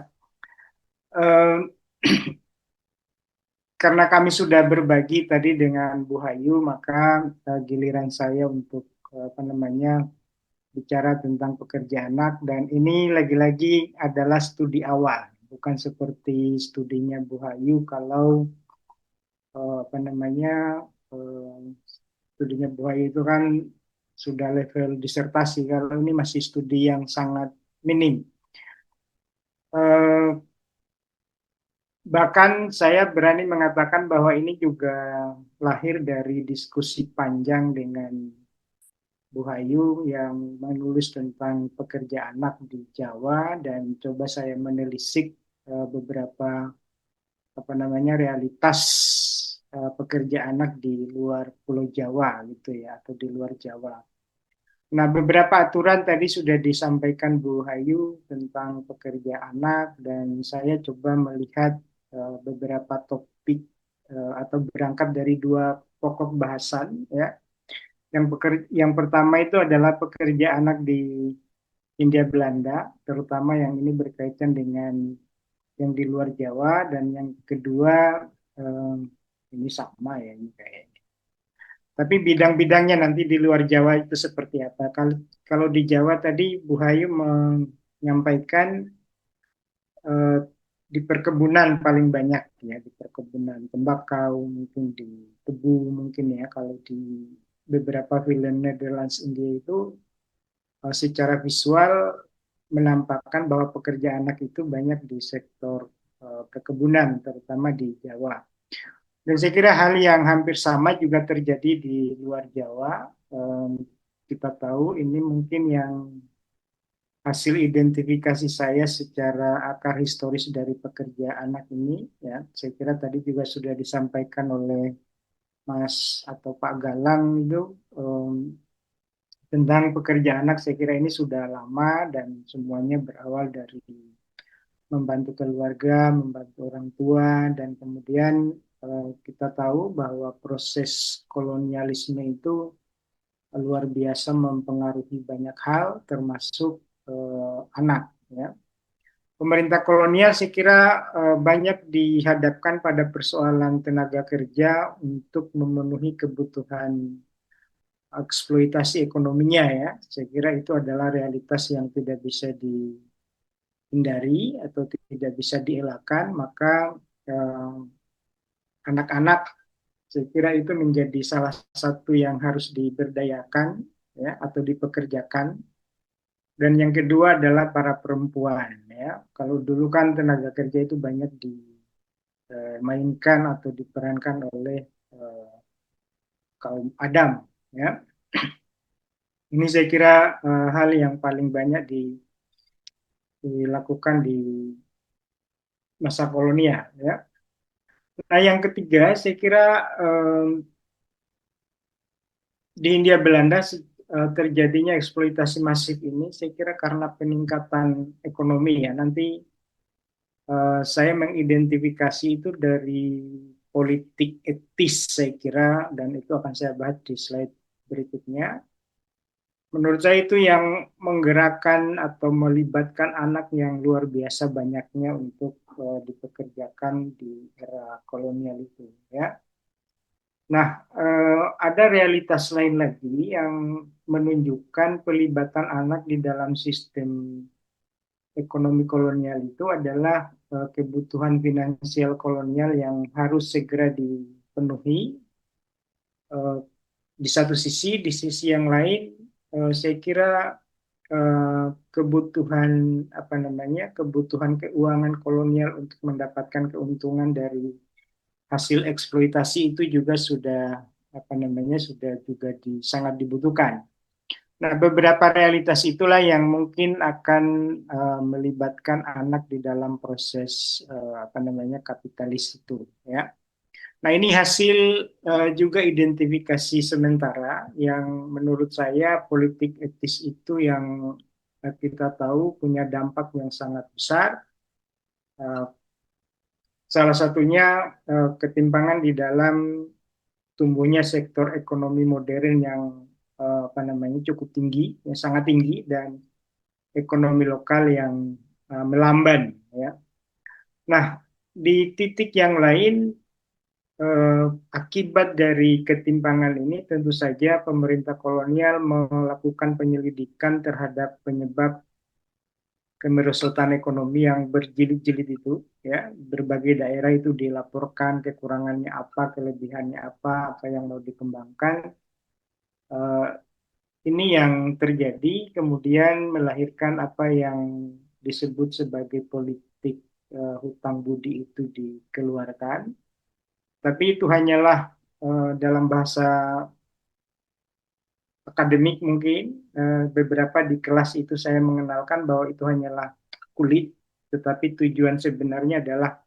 Eh, Karena kami sudah berbagi tadi dengan Bu Hayu, maka giliran saya untuk apa namanya, bicara tentang pekerja anak, dan ini lagi-lagi adalah studi awal, bukan seperti studinya Bu Hayu. Kalau apa namanya, eh, studinya Bu Hayu itu kan sudah level disertasi, kalau ini masih studi yang sangat minim. Eh, Bahkan saya berani mengatakan bahwa ini juga lahir dari diskusi panjang dengan Bu Hayu yang menulis tentang pekerja anak di Jawa, dan coba saya menelisik beberapa apa namanya, realitas pekerja anak di luar Pulau Jawa gitu ya, atau di luar Jawa. Nah, beberapa aturan tadi sudah disampaikan Bu Hayu tentang pekerja anak, dan saya coba melihat beberapa topik atau berangkat dari dua pokok bahasan ya. Yang pertama itu adalah pekerja anak di Hindia Belanda, terutama yang ini berkaitan dengan yang di luar Jawa, dan yang kedua eh, ini sama ya ini kayaknya. Tapi bidang-bidangnya nanti di luar Jawa itu seperti apa? Kalau di Jawa tadi Bu Hayu menyampaikan eh, di perkebunan paling banyak ya, di perkebunan tembakau, mungkin di tebu mungkin ya. Kalau di beberapa film Netherlands India itu secara visual menampakkan bahwa pekerja anak itu banyak di sektor perkebunan, terutama di Jawa. Dan saya kira hal yang hampir sama juga terjadi di luar Jawa. Kita tahu ini mungkin yang hasil identifikasi saya secara akar historis dari pekerja anak ini, ya. Saya kira tadi juga sudah disampaikan oleh Mas atau Pak Galang itu tentang pekerja anak. Saya kira ini sudah lama dan semuanya berawal dari membantu keluarga, membantu orang tua, dan kemudian kita tahu bahwa proses kolonialisme itu luar biasa mempengaruhi banyak hal, termasuk anak. Ya. Pemerintah kolonial saya kira banyak dihadapkan pada persoalan tenaga kerja untuk memenuhi kebutuhan eksploitasi ekonominya ya. Saya kira itu adalah realitas yang tidak bisa dihindari atau tidak bisa dielakkan, maka eh, anak-anak saya kira itu menjadi salah satu yang harus diberdayakan ya atau dipekerjakan. Dan yang kedua adalah para perempuan ya. Kalau dulu kan tenaga kerja itu banyak dimainkan atau diperankan oleh kaum Adam ya. Ini saya kira hal yang paling banyak dilakukan di masa kolonial ya. Nah, yang ketiga saya kira di Hindia Belanda terjadinya eksploitasi masif ini saya kira karena peningkatan ekonomi ya. Nanti saya mengidentifikasi itu dari politik etis saya kira, dan itu akan saya bahas di slide berikutnya. Menurut saya itu yang menggerakkan atau melibatkan anak yang luar biasa banyaknya untuk dipekerjakan di era kolonial itu ya. Nah, ada realitas lain lagi yang menunjukkan pelibatan anak di dalam sistem ekonomi kolonial itu adalah kebutuhan finansial kolonial yang harus segera dipenuhi. Di satu sisi, di sisi yang lain, saya kira kebutuhan apa namanya, kebutuhan keuangan kolonial untuk mendapatkan keuntungan dari hasil eksploitasi itu juga sudah apa namanya, sudah juga sangat dibutuhkan. Nah, beberapa realitas itulah yang mungkin akan melibatkan anak di dalam proses apa namanya, kapitalis itu ya. Nah, ini hasil juga identifikasi sementara yang menurut saya politik etis itu yang kita tahu punya dampak yang sangat besar. Uh, Salah satunya ketimpangan di dalam tumbuhnya sektor ekonomi modern yang apa namanya, cukup tinggi, yang sangat tinggi, dan ekonomi lokal yang melamban. Ya. Nah, di titik yang lain, akibat dari ketimpangan ini tentu saja pemerintah kolonial melakukan penyelidikan terhadap penyebab kemerosotan ekonomi yang berjilid-jilid itu ya. Berbagai daerah itu dilaporkan kekurangannya apa, kelebihannya apa, apa yang mau dikembangkan. Uh, ini yang terjadi kemudian melahirkan apa yang disebut sebagai politik hutang budi itu dikeluarkan. Tapi itu hanyalah dalam bahasa akademik mungkin, beberapa di kelas itu saya mengenalkan bahwa itu hanyalah kulit, tetapi tujuan sebenarnya adalah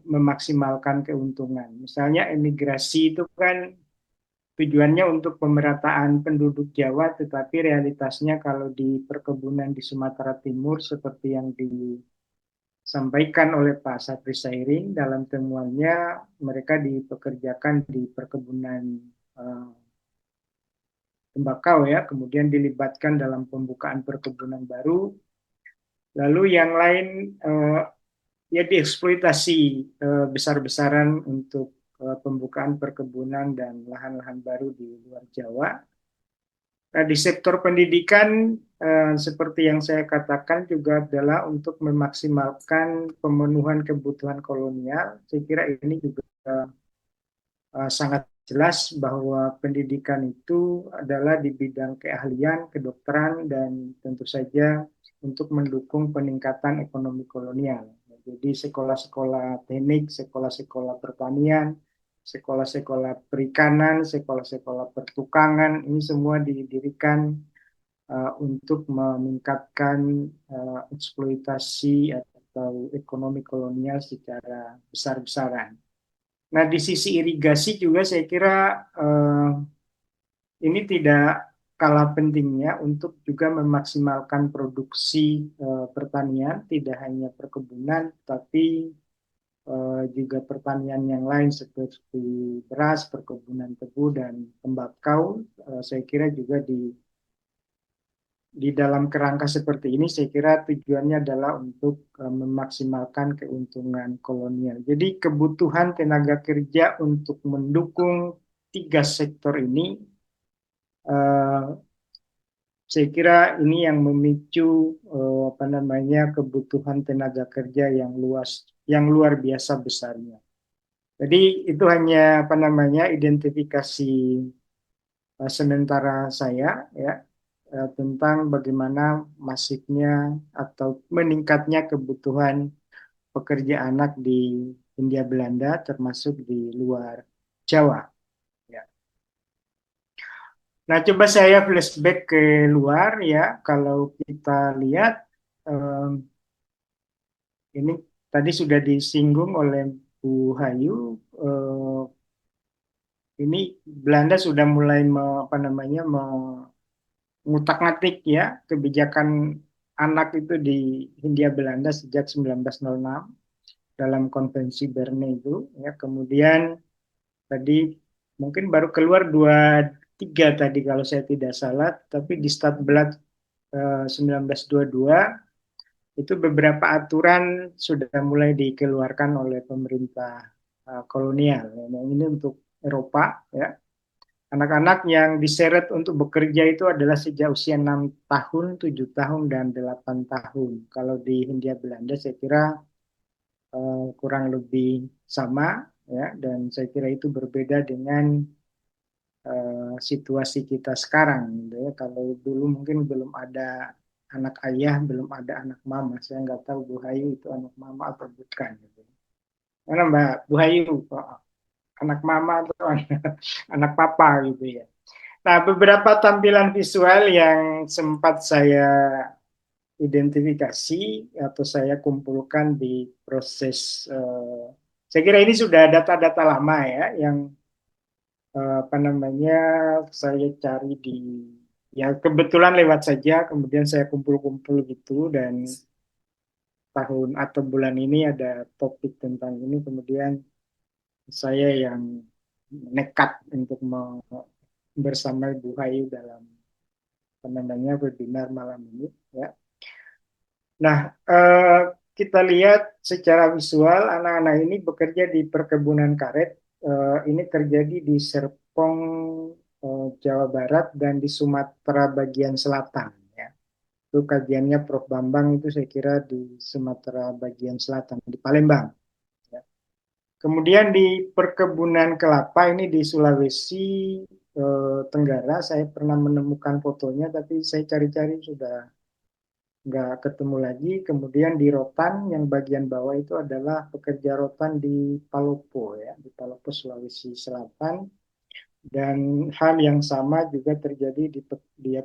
memaksimalkan keuntungan. Misalnya emigrasi itu kan tujuannya untuk pemerataan penduduk Jawa, tetapi realitasnya kalau di perkebunan di Sumatera Timur seperti yang disampaikan oleh Pak Sapri Sairing dalam temuannya, mereka dipekerjakan di perkebunan tembakau ya, kemudian dilibatkan dalam pembukaan perkebunan baru. Lalu yang lain ya dieksploitasi besar-besaran untuk pembukaan perkebunan dan lahan-lahan baru di luar Jawa. Nah, di sektor pendidikan, seperti yang saya katakan juga adalah untuk memaksimalkan pemenuhan kebutuhan kolonial. Saya kira ini juga sangat jelas bahwa pendidikan itu adalah di bidang keahlian, kedokteran, dan tentu saja untuk mendukung peningkatan ekonomi kolonial. Jadi sekolah-sekolah teknik, sekolah-sekolah pertanian, sekolah-sekolah perikanan, sekolah-sekolah pertukangan, ini semua didirikan untuk meningkatkan eksploitasi atau ekonomi kolonial secara besar-besaran. Nah, di sisi irigasi juga saya kira ini tidak kalah pentingnya untuk juga memaksimalkan produksi pertanian, tidak hanya perkebunan, tapi juga pertanian yang lain seperti beras, perkebunan tebu, dan tembakau. Saya kira juga di dalam kerangka seperti ini, saya kira tujuannya adalah untuk memaksimalkan keuntungan kolonial. Jadi kebutuhan tenaga kerja untuk mendukung tiga sektor ini, saya kira ini yang memicu kebutuhan tenaga kerja yang luas, yang luar biasa besarnya. Jadi itu hanya identifikasi sementara saya ya tentang bagaimana masifnya atau meningkatnya kebutuhan pekerja anak di Hindia Belanda termasuk di luar Jawa. Ya. Nah, coba saya flashback ke luar ya. Kalau kita lihat ini tadi sudah disinggung oleh Bu Hayu. Ini Belanda sudah mulai ngutak-ngatik ya kebijakan anak itu di Hindia Belanda sejak 1906 dalam konvensi Berne itu ya. Kemudian tadi mungkin baru keluar 23 tadi kalau saya tidak salah, tapi di Stadblad 1922 itu beberapa aturan sudah mulai dikeluarkan oleh pemerintah kolonial. Nah, ini untuk Eropa ya. Anak-anak yang diseret untuk bekerja itu adalah sejak usia 6 tahun, 7 tahun, dan 8 tahun. Kalau di Hindia Belanda saya kira kurang lebih sama, ya, dan saya kira itu berbeda dengan situasi kita sekarang. Gitu ya. Kalau dulu mungkin belum ada anak ayah, belum ada anak mama. Saya nggak tahu Bu Hayu itu anak mama atau bukan. Gitu. Mana Mbak Bu Hayu? Anak mama atau anak papa gitu ya. Nah, beberapa tampilan visual yang sempat saya identifikasi atau saya kumpulkan di proses, saya kira ini sudah data-data lama ya, yang saya cari di, ya kebetulan lewat saja, kemudian saya kumpul-kumpul gitu, dan tahun atau bulan ini ada topik tentang ini, kemudian saya yang nekat untuk bersama Bu Hayu dalam webinar malam ini ya. Nah, kita lihat secara visual anak-anak ini bekerja di perkebunan karet. Ini terjadi di Serpong, Jawa Barat, dan di Sumatera bagian selatan ya. Itu kajiannya Prof. Bambang, itu saya kira di Sumatera bagian selatan, di Palembang. Ya. Kemudian di perkebunan kelapa ini di Sulawesi Tenggara, saya pernah menemukan fotonya, tapi saya cari-cari sudah nggak ketemu lagi. Kemudian di rotan yang bagian bawah itu adalah pekerja rotan di Palopo ya, di Palopo Sulawesi Selatan. Dan hal yang sama juga terjadi di pekerja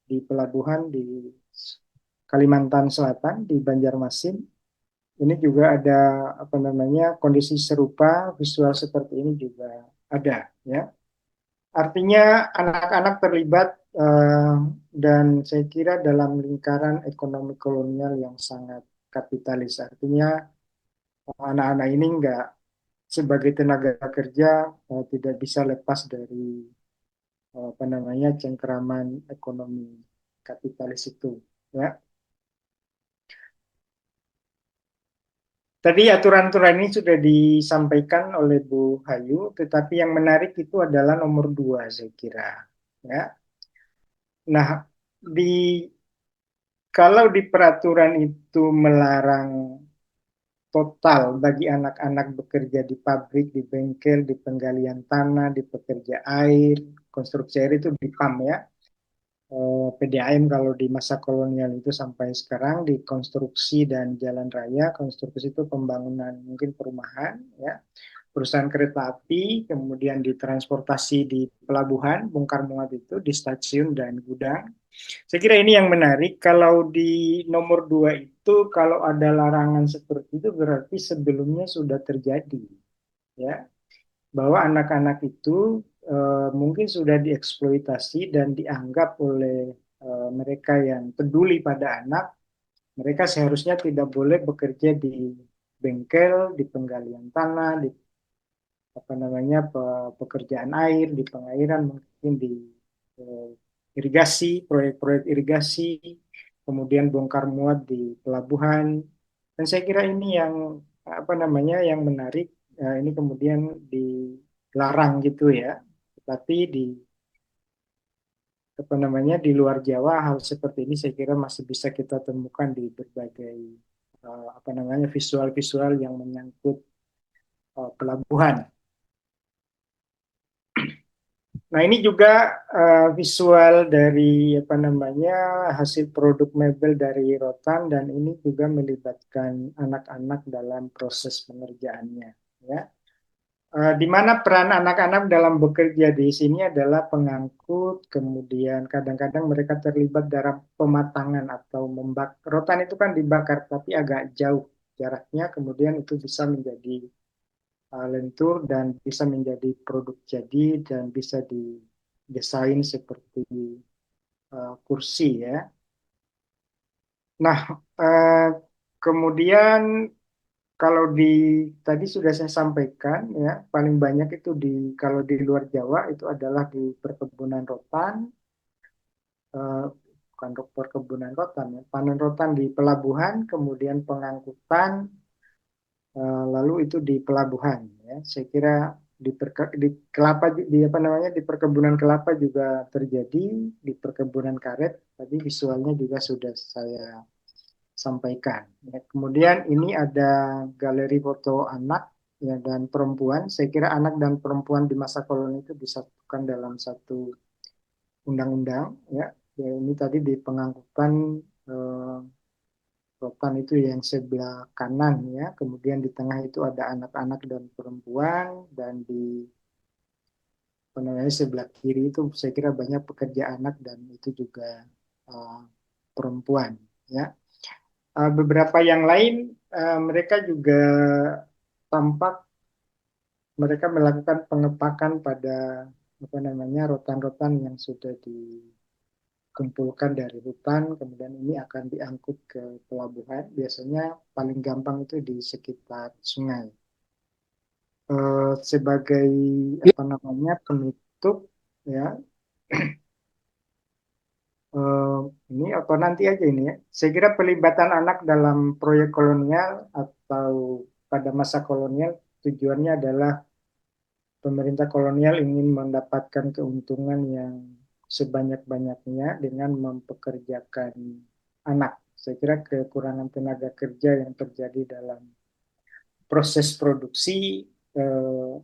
di pelabuhan di Kalimantan Selatan di Banjarmasin. Ini juga ada kondisi serupa, visual seperti ini juga ada ya. Artinya anak-anak terlibat dan saya kira dalam lingkaran ekonomi kolonial yang sangat kapitalis. Artinya anak-anak ini nggak sebagai tenaga kerja tidak bisa lepas dari apa namanya cengkeraman ekonomi kapitalis itu. Ya, tadi aturan-aturan ini sudah disampaikan oleh Bu Hayu, tetapi yang menarik itu adalah nomor 2 saya kira. Ya, nah di kalau di peraturan itu melarang total bagi anak-anak bekerja di pabrik, di bengkel, di penggalian tanah, di pekerja air, konstruksi air itu di PAM ya. PDAM kalau di masa kolonial itu sampai sekarang di konstruksi dan jalan raya, konstruksi itu pembangunan mungkin perumahan ya, perusahaan kereta api, kemudian di transportasi di pelabuhan, bongkar muat itu di stasiun dan gudang. Saya kira ini yang menarik. Kalau di nomor 2 itu, kalau ada larangan seperti itu berarti sebelumnya sudah terjadi, ya, bahwa anak-anak itu mungkin sudah dieksploitasi dan dianggap oleh mereka yang peduli pada anak, mereka seharusnya tidak boleh bekerja di bengkel, di penggalian tanah, di apa namanya pekerjaan air, di pengairan, mungkin di eh, irigasi, proyek-proyek irigasi, kemudian bongkar muat di pelabuhan. Dan saya kira ini yang apa namanya yang menarik. Ini kemudian dilarang gitu ya. Tetapi di apa namanya di luar Jawa hal seperti ini saya kira masih bisa kita temukan di berbagai apa namanya visual-visual yang menyangkut pelabuhan. Nah, ini juga visual dari apa namanya hasil produk mebel dari rotan dan ini juga melibatkan anak-anak dalam proses pengerjaannya, ya. Di mana peran anak-anak dalam bekerja di sini adalah pengangkut, kemudian kadang-kadang mereka terlibat dalam pematangan atau rotan itu kan dibakar tapi agak jauh jaraknya, kemudian itu bisa menjadi lentur dan bisa menjadi produk jadi dan bisa didesain seperti kursi ya. Nah, eh, kemudian kalau di tadi sudah saya sampaikan ya, paling banyak itu di kalau di luar Jawa itu adalah di perkebunan rotan, eh, bukan perkebunan rotan ya, panen rotan di pelabuhan, kemudian pengangkutan, lalu itu di pelabuhan ya. Saya kira di kelapa di apa namanya di perkebunan kelapa juga terjadi, di perkebunan karet tadi visualnya juga sudah saya sampaikan. Ya, kemudian ini ada galeri foto anak ya dan perempuan. Saya kira anak dan perempuan di masa koloni itu disatukan dalam satu undang-undang ya. Ya, ini tadi di pengangkutan eh, rotan itu yang sebelah kanan ya. Kemudian di tengah itu ada anak-anak dan perempuan dan di apa namanya sebelah kiri itu saya kira banyak pekerja anak dan itu juga uh, perempuan ya. Beberapa yang lain mereka juga tampak mereka melakukan pengepakan pada apa namanya rotan-rotan yang sudah dikumpulkan dari hutan, kemudian ini akan diangkut ke pelabuhan. Biasanya paling gampang itu di sekitar sungai. Sebagai apa namanya penutup ya, eh, ini apa nanti aja ini ya. Saya kira pelibatan anak dalam proyek kolonial atau pada masa kolonial tujuannya adalah pemerintah kolonial ingin mendapatkan keuntungan yang sebanyak-banyaknya dengan mempekerjakan anak. Saya kira kekurangan tenaga kerja yang terjadi dalam proses produksi eh,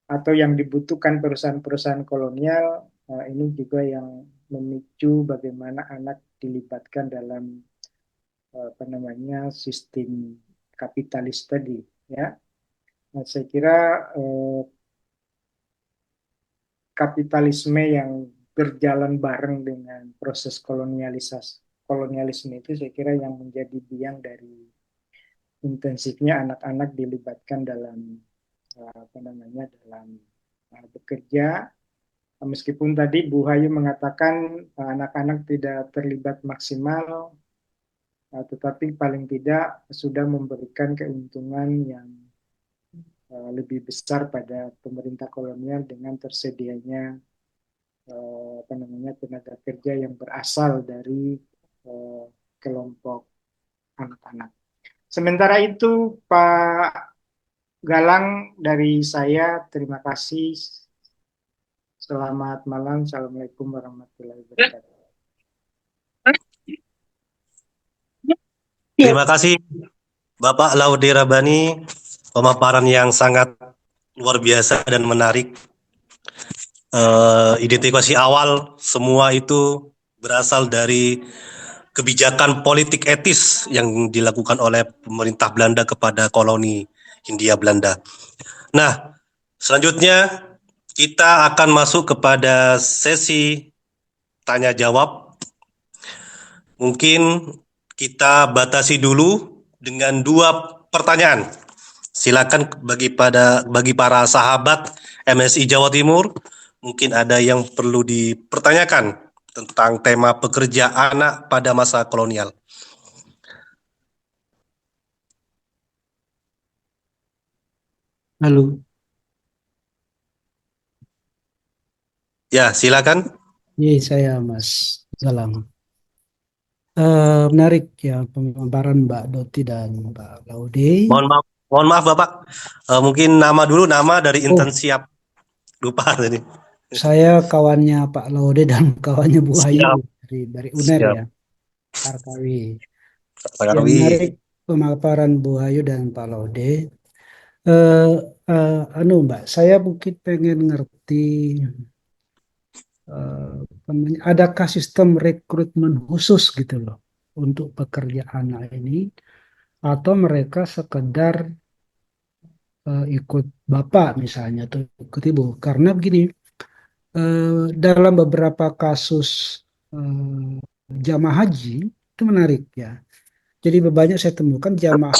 atau yang dibutuhkan perusahaan-perusahaan kolonial ini juga yang memicu bagaimana anak dilibatkan dalam apa namanya sistem kapitalis tadi ya. Nah, saya kira kapitalisme yang berjalan bareng dengan proses kolonialisme itu saya kira yang menjadi biang dari intensifnya anak-anak dilibatkan dalam apa namanya dalam bekerja. Meskipun tadi Bu Hayu mengatakan anak-anak tidak terlibat maksimal, tetapi paling tidak sudah memberikan keuntungan yang lebih besar pada pemerintah kolonial dengan tersedianya tenaga kerja yang berasal dari kelompok anak-anak. Sementara itu, Pak Galang, dari saya terima kasih. Selamat malam. Assalamualaikum warahmatullahi wabarakatuh. Terima kasih Bapak Laude Rabani, pemaparan yang sangat luar biasa dan menarik. Identifikasi awal semua itu berasal dari kebijakan politik etis yang dilakukan oleh pemerintah Belanda kepada koloni Hindia Belanda. Nah, selanjutnya kita akan masuk kepada sesi tanya jawab. Mungkin kita batasi dulu dengan 2 pertanyaan. Silakan bagi para sahabat MSI Jawa Timur, mungkin ada yang perlu dipertanyakan tentang tema pekerja anak pada masa kolonial. Halo, Ya, silakan. iya saya Mas Galang. Menarik ya pemaparan Mbak Doti dan Mbak Laude. Mohon maaf Bapak. Mungkin nama dari Oh, Inten Siap. Lupa tadi. saya kawannya Pak Laude dan kawannya Bu Siap, Ayu dari UNER siap. ya, Arkawi. Pak Yang Karwi. menarik pemaparan Bu Ayu dan Pak Laude. Mbak, saya mungkin pengen ngerti adakah sistem rekrutmen khusus gitu loh untuk pekerja anak ini, atau mereka sekedar ikut bapak misalnya atau ikut ibu? Karena begini, dalam beberapa kasus jamaah haji itu menarik ya. Jadi banyak saya temukan jamaah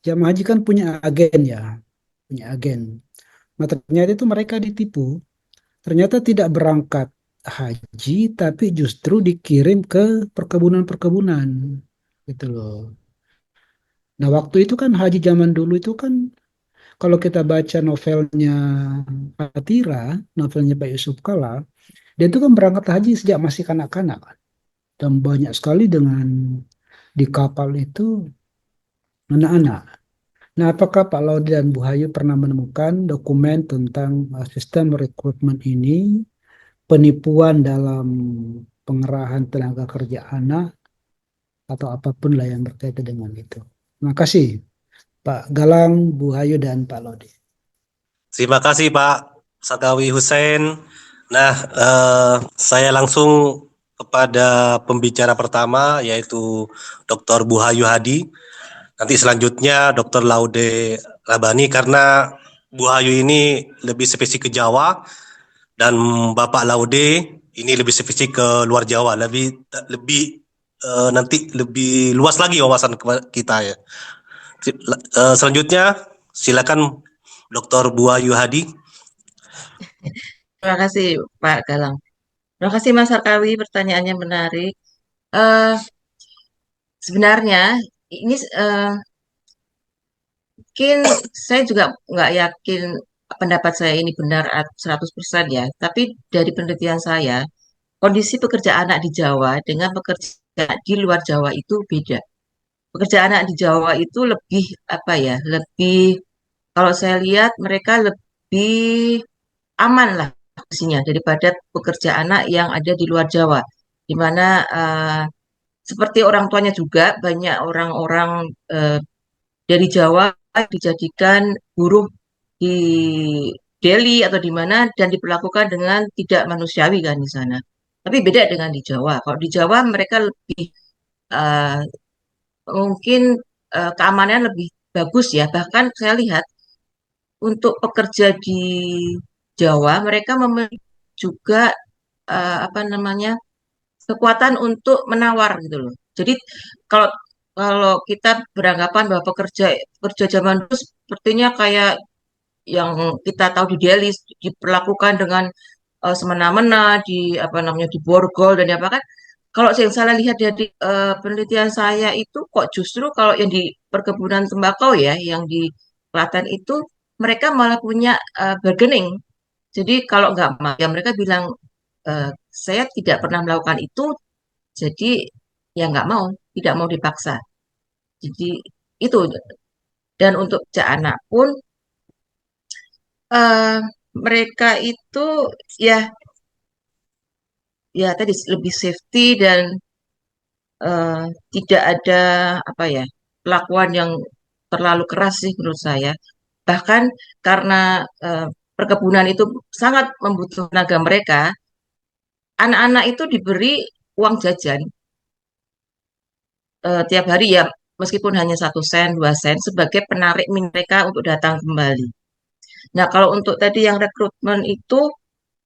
haji kan punya agen ya, punya agen. Nah ternyata itu mereka ditipu. Ternyata tidak berangkat haji, tapi justru dikirim ke perkebunan-perkebunan gitu loh. Nah waktu itu kan haji zaman dulu itu kan, kalau kita baca novelnya Atira, novelnya Pak Yusuf Kala, dia itu kan berangkat haji sejak masih kanak-kanak kan. Dan banyak sekali dengan di kapal itu anak-anak. Nah, apakah Pak Laude dan Bu Hayu pernah menemukan dokumen tentang sistem rekrutmen ini, penipuan dalam pengerahan tenaga kerja anak, atau apapun lah yang berkaitan dengan itu? Terima kasih Pak Galang, Bu Hayu, dan Pak Laude. Terima kasih Pak Sakawi Hussein. Nah, saya langsung kepada pembicara pertama, yaitu Dr. Buhayu Hadi. Nanti selanjutnya Dr. Laude Rabani, karena Buhayu ini lebih spesifik ke Jawa dan Bapak Laude ini lebih spesifik ke luar Jawa, nanti lebih luas lagi wawasan kita ya. Selanjutnya silakan Dr. Buhayu Hadi. Terima kasih Pak Galang. Terima kasih Mas Arkawi, pertanyaannya menarik. Eh, Sebenarnya ini mungkin saya juga nggak yakin pendapat saya ini benar 100% ya. Tapi dari penelitian saya, kondisi pekerja anak di Jawa dengan pekerja di luar Jawa itu beda. Pekerja anak di Jawa itu lebih apa ya? Lebih, kalau saya lihat mereka lebih aman lah posisinya daripada pekerja anak yang ada di luar Jawa, di mana seperti orang tuanya juga banyak orang-orang eh, dari Jawa dijadikan buruh di Delhi atau di mana dan diperlakukan dengan tidak manusiawi kan di sana. Tapi beda dengan di Jawa. Kalau di Jawa mereka lebih eh, mungkin keamanan lebih bagus ya. Bahkan saya lihat untuk pekerja di Jawa mereka memiliki juga apa namanya kekuatan untuk menawar gitu loh. Jadi kalau kalau kita beranggapan bahwa pekerja pekerja zaman dulu sepertinya kayak yang kita tahu di Delhi diperlakukan dengan semena-mena di apa namanya di borgol dan apa kan, kalau yang salah lihat dari penelitian saya itu kok justru kalau yang di perkebunan tembakau ya, yang di Klaten itu mereka malah punya bargaining. Jadi kalau nggak mau, ya mereka bilang saya tidak pernah melakukan itu, jadi ya nggak mau, tidak mau dipaksa. Jadi itu. Dan untuk cak anak pun eh, mereka itu ya ya tadi lebih safety dan eh, tidak ada apa ya perlakuan yang terlalu keras sih menurut saya. Bahkan karena perkebunan itu sangat membutuhkan tenaga mereka, anak-anak itu diberi uang jajan tiap hari ya, meskipun hanya 1 sen, 2 sen sebagai penarik mereka untuk datang kembali. Nah, kalau untuk tadi yang rekrutmen itu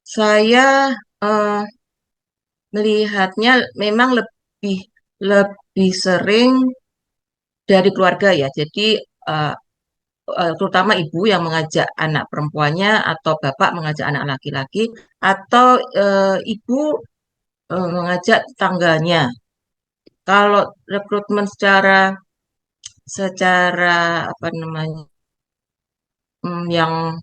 saya eh, melihatnya memang lebih lebih sering dari keluarga ya. Jadi eh, terutama ibu yang mengajak anak perempuannya atau bapak mengajak anak laki-laki atau ibu mengajak tetangganya. Kalau rekrutmen secara secara apa namanya yang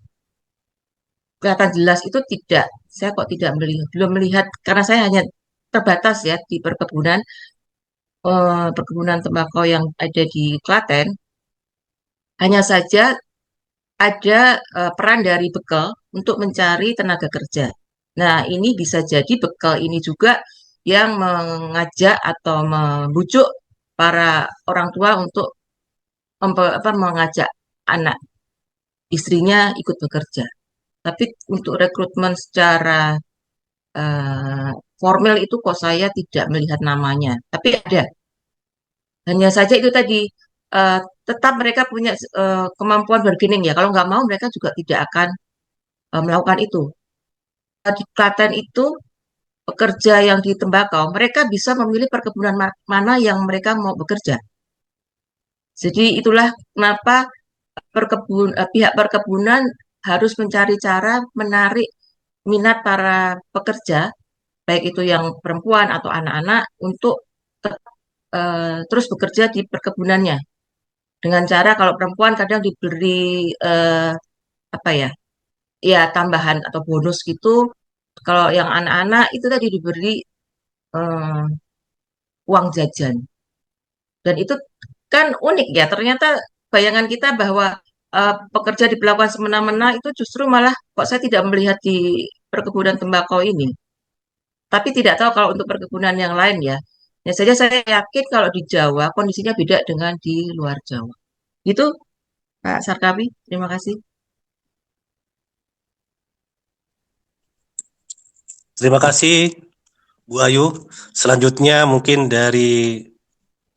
kelihatan jelas itu tidak. Saya kok tidak melihat, belum melihat karena saya hanya terbatas ya di perkebunan tembakau yang ada di Klaten. Hanya saja ada peran dari bekal untuk mencari tenaga kerja. Nah, ini bisa jadi bekal ini juga yang mengajak atau membujuk para orang tua untuk mengajak anak istrinya ikut bekerja. Tapi untuk rekrutmen secara formal itu kok saya tidak melihat namanya. Tapi ada. Hanya saja itu tadi eh, tetap mereka punya kemampuan bargaining ya. Kalau nggak mau mereka juga tidak akan melakukan itu. Di Klaten itu pekerja yang di tembakau, mereka bisa memilih perkebunan mana yang mereka mau bekerja. Jadi itulah kenapa pihak perkebunan harus mencari cara menarik minat para pekerja, baik itu yang perempuan atau anak-anak, untuk terus bekerja di perkebunannya. Dengan cara kalau perempuan kadang diberi apa ya, ya tambahan atau bonus gitu. Kalau yang anak-anak itu tadi diberi eh, uang jajan. Dan itu kan unik ya. Ternyata bayangan kita bahwa pekerja diperlakukan semena-mena itu justru malah kok saya tidak melihat di perkebunan tembakau ini. Tapi tidak tahu kalau untuk perkebunan yang lain ya. Ya saja saya yakin kalau di Jawa kondisinya beda dengan di luar Jawa. Itu Pak Sarkawi, terima kasih. Terima kasih Bu Ayu. Selanjutnya mungkin dari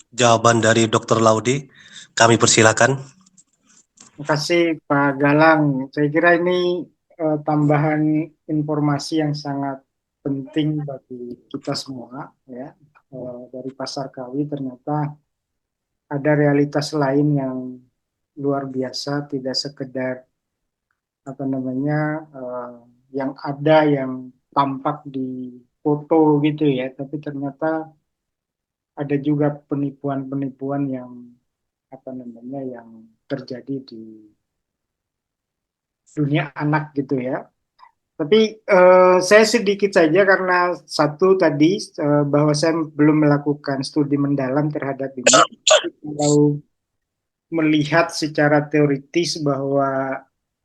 jawaban dari Dr. Laudi, kami persilakan. Terima kasih Pak Galang. Saya kira ini tambahan informasi yang sangat penting bagi kita semua ya. Dari Pasar Kawi ternyata ada realitas lain yang luar biasa, tidak sekedar apa namanya yang ada yang tampak di foto gitu ya, tapi ternyata ada juga penipuan-penipuan yang apa namanya yang terjadi di dunia anak gitu ya. Tapi saya sedikit saja karena satu tadi bahwa saya belum melakukan studi mendalam terhadap ini. Kalau melihat secara teoritis bahwa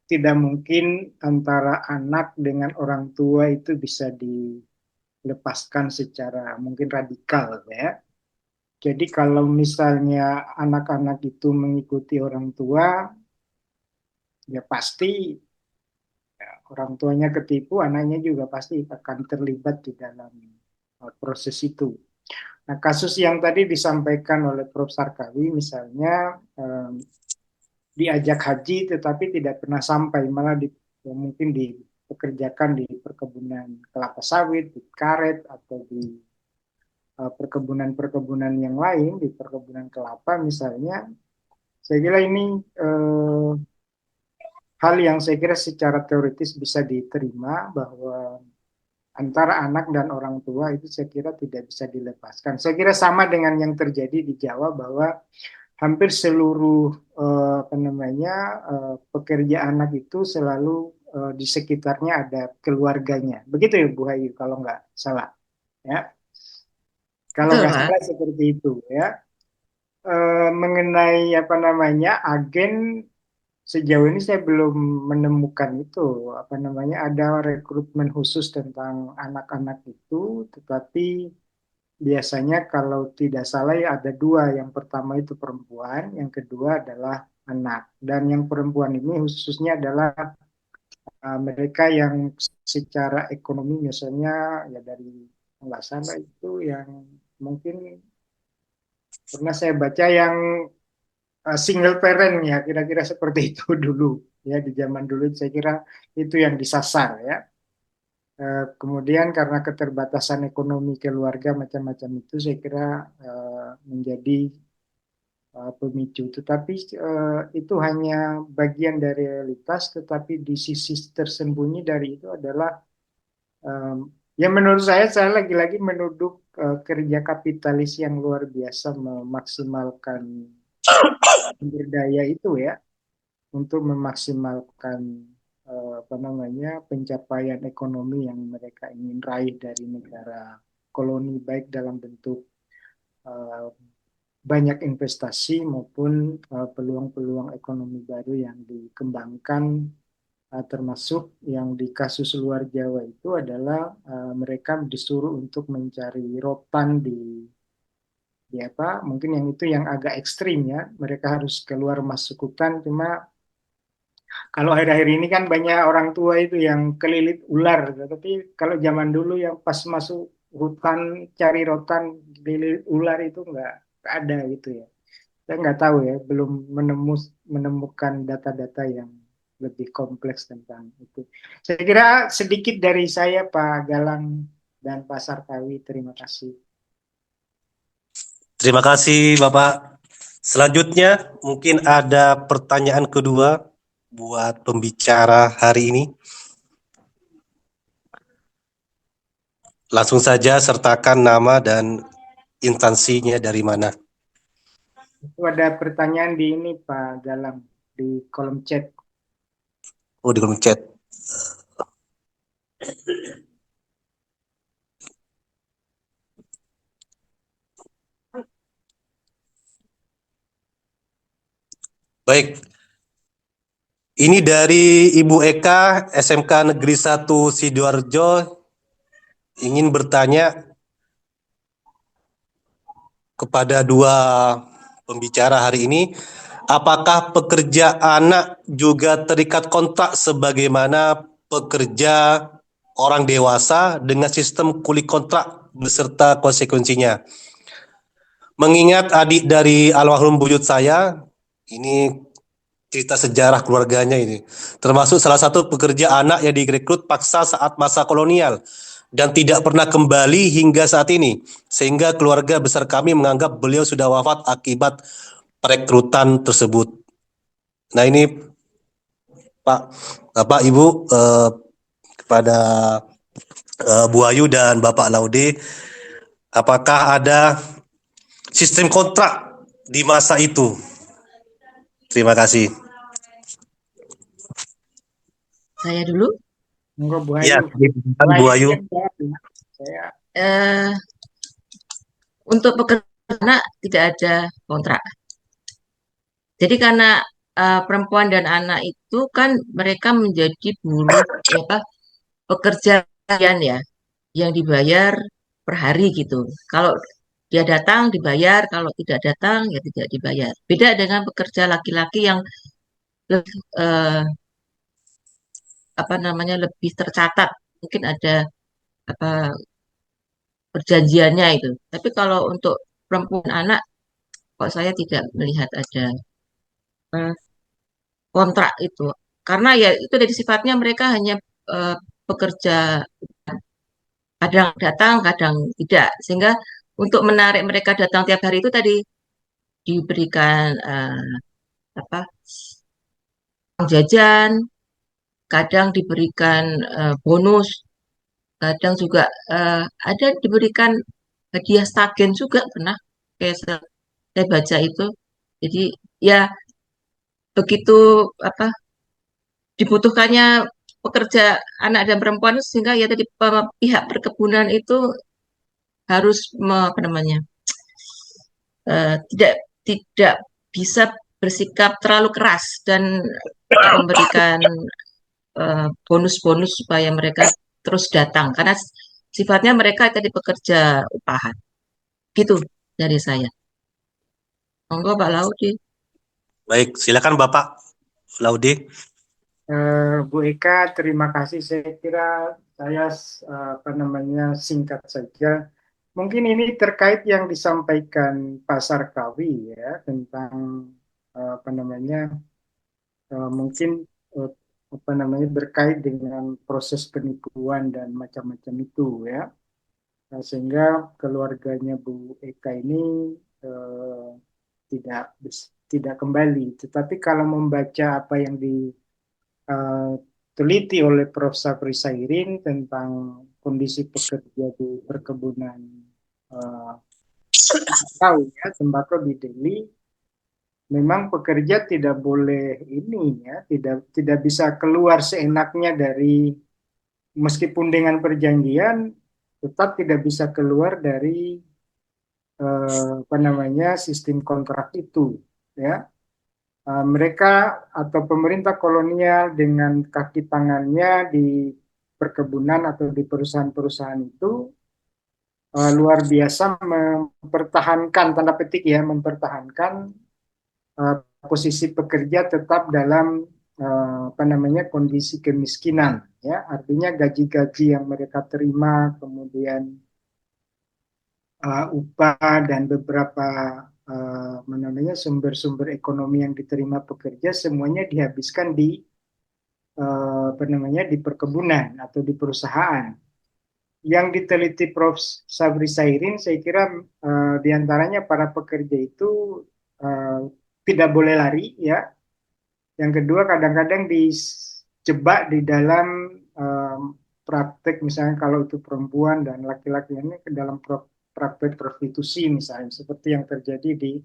tidak mungkin antara anak dengan orang tua itu bisa dilepaskan secara mungkin radikal ya. Jadi kalau misalnya anak-anak itu mengikuti orang tua, ya pasti orang tuanya ketipu, anaknya juga pasti akan terlibat di dalam proses itu. Nah, kasus yang tadi disampaikan oleh Prof. Sarkawi misalnya diajak haji tetapi tidak pernah sampai, malah ya mungkin dipekerjakan di perkebunan kelapa sawit, di karet, atau di perkebunan-perkebunan yang lain, di perkebunan kelapa misalnya. Saya kira ini hal yang saya kira secara teoritis bisa diterima bahwa antara anak dan orang tua itu saya kira tidak bisa dilepaskan. Saya kira sama dengan yang terjadi di Jawa bahwa hampir seluruh apa namanya pekerja anak itu selalu di sekitarnya ada keluarganya. Begitu ya Bu Hayu kalau nggak salah ya. Kalau Betul, nggak Pak. salah seperti itu ya. Mengenai apa namanya agen sejauh ini saya belum menemukan itu apa namanya ada rekrutmen khusus tentang anak-anak itu, tetapi biasanya kalau tidak salah ya ada dua. Yang pertama itu perempuan, yang kedua adalah anak. Dan yang perempuan ini khususnya adalah mereka yang secara ekonomi misalnya ya dari nggak sana itu yang mungkin pernah saya baca yang single parent ya kira-kira seperti itu dulu ya di zaman dulu saya kira itu yang disasar ya. Kemudian karena keterbatasan ekonomi keluarga macam-macam itu saya kira menjadi pemicu. Tetapi itu hanya bagian dari realitas, tetapi di sisi tersembunyi dari itu adalah ya menurut saya lagi-lagi menuduh kerja kapitalis yang luar biasa memaksimalkan sumber daya itu ya untuk memaksimalkan apa namanya pencapaian ekonomi yang mereka ingin raih dari negara koloni baik dalam bentuk eh, banyak investasi maupun peluang-peluang ekonomi baru yang dikembangkan termasuk yang di kasus luar Jawa itu adalah mereka disuruh untuk mencari rotan di apa mungkin yang itu yang agak ekstrim ya mereka harus keluar masuk hutan cuma kalau akhir-akhir ini kan banyak orang tua itu yang kelilit ular, gitu. Tapi kalau zaman dulu yang pas masuk hutan cari rotan kelilit ular itu nggak ada gitu ya. Saya nggak tahu ya, belum menemukan data-data yang lebih kompleks tentang itu. Saya kira sedikit dari saya Pak Galang dan Pak Sarkawi. Terima kasih. Terima kasih Bapak. Selanjutnya mungkin ada pertanyaan kedua buat pembicara hari ini. Langsung saja sertakan nama dan instansinya dari mana. Itu ada pertanyaan di ini Pak Galang di kolom chat. Oh, di kolom chat. Baik, ini dari Ibu Eka, SMK Negeri 1 Sidoarjo, ingin bertanya kepada dua pembicara hari ini, apakah pekerja anak juga terikat kontrak sebagaimana pekerja orang dewasa dengan sistem kulit kontrak beserta konsekuensinya? Mengingat adik dari almarhum buyut saya, ini cerita sejarah keluarganya ini, termasuk salah satu pekerja anak yang direkrut paksa saat masa kolonial dan tidak pernah kembali hingga saat ini, sehingga keluarga besar kami menganggap beliau sudah wafat akibat perekrutan tersebut. Nah ini Pak, Bapak Ibu, kepada Bu Ayu dan Bapak Laude, apakah ada sistem kontrak di masa itu? Terima kasih. Saya dulu. Enggak Bu Ya, Ayu. Bu Ayu. Saya Eh, untuk pekerja anak tidak ada kontrak. Jadi karena perempuan dan anak itu kan mereka menjadi buruh apa pekerja harian ya yang dibayar per hari gitu. Kalau dia datang dibayar, kalau tidak datang ya tidak dibayar. Beda dengan pekerja laki-laki yang lebih, apa namanya lebih tercatat. Mungkin ada apa perjanjiannya itu. Tapi kalau untuk perempuan anak kok saya tidak melihat ada eh, kontrak itu. Karena ya itu dari sifatnya mereka hanya eh, pekerja kadang datang, kadang tidak. Sehingga untuk menarik mereka datang tiap hari itu tadi diberikan apa uang jajan, kadang diberikan bonus kadang juga ada diberikan hadiah stagen juga pernah, kayak saya baca itu. Jadi ya begitu apa dibutuhkannya pekerja anak dan perempuan sehingga ya tadi pihak perkebunan itu harus apa namanya tidak tidak bisa bersikap terlalu keras dan memberikan bonus-bonus supaya mereka terus datang karena sifatnya mereka tadi pekerja upahan. Gitu dari saya. Monggo Pak Laudi. Baik, silakan Bapak Laude. Bu Eka, terima kasih. Saya kira saya apa namanya singkat saja. Mungkin ini terkait yang disampaikan Pak Sarkawi ya tentang apa namanya mungkin eh, apa namanya berkait dengan proses penipuan dan macam-macam itu ya. Nah, sehingga keluarganya Bu Eka ini eh, tidak tidak kembali. Tetapi kalau membaca apa yang diteliti oleh Prof. Sapri Sairin tentang kondisi pekerja di perkebunan eh, tembakau di Delhi, memang pekerja tidak boleh ini ya, tidak bisa keluar seenaknya dari meskipun dengan perjanjian tetap tidak bisa keluar dari apa namanya sistem kontrak itu ya. Mereka atau pemerintah kolonial dengan kaki tangannya di perkebunan atau di perusahaan-perusahaan itu luar biasa mempertahankan tanda petik ya mempertahankan uh, posisi pekerja tetap dalam apa namanya kondisi kemiskinan ya artinya gaji-gaji yang mereka terima kemudian upah dan beberapa namanya sumber-sumber ekonomi yang diterima pekerja semuanya dihabiskan di apa namanya di perkebunan atau di perusahaan. Yang diteliti Prof. Sabri Sairin, saya kira diantaranya para pekerja itu uh, tidak boleh lari, ya. Yang kedua, kadang-kadang dijebak di dalam praktek, misalnya kalau itu perempuan dan laki-laki ini ke dalam praktek prostitusi, misalnya, seperti yang terjadi di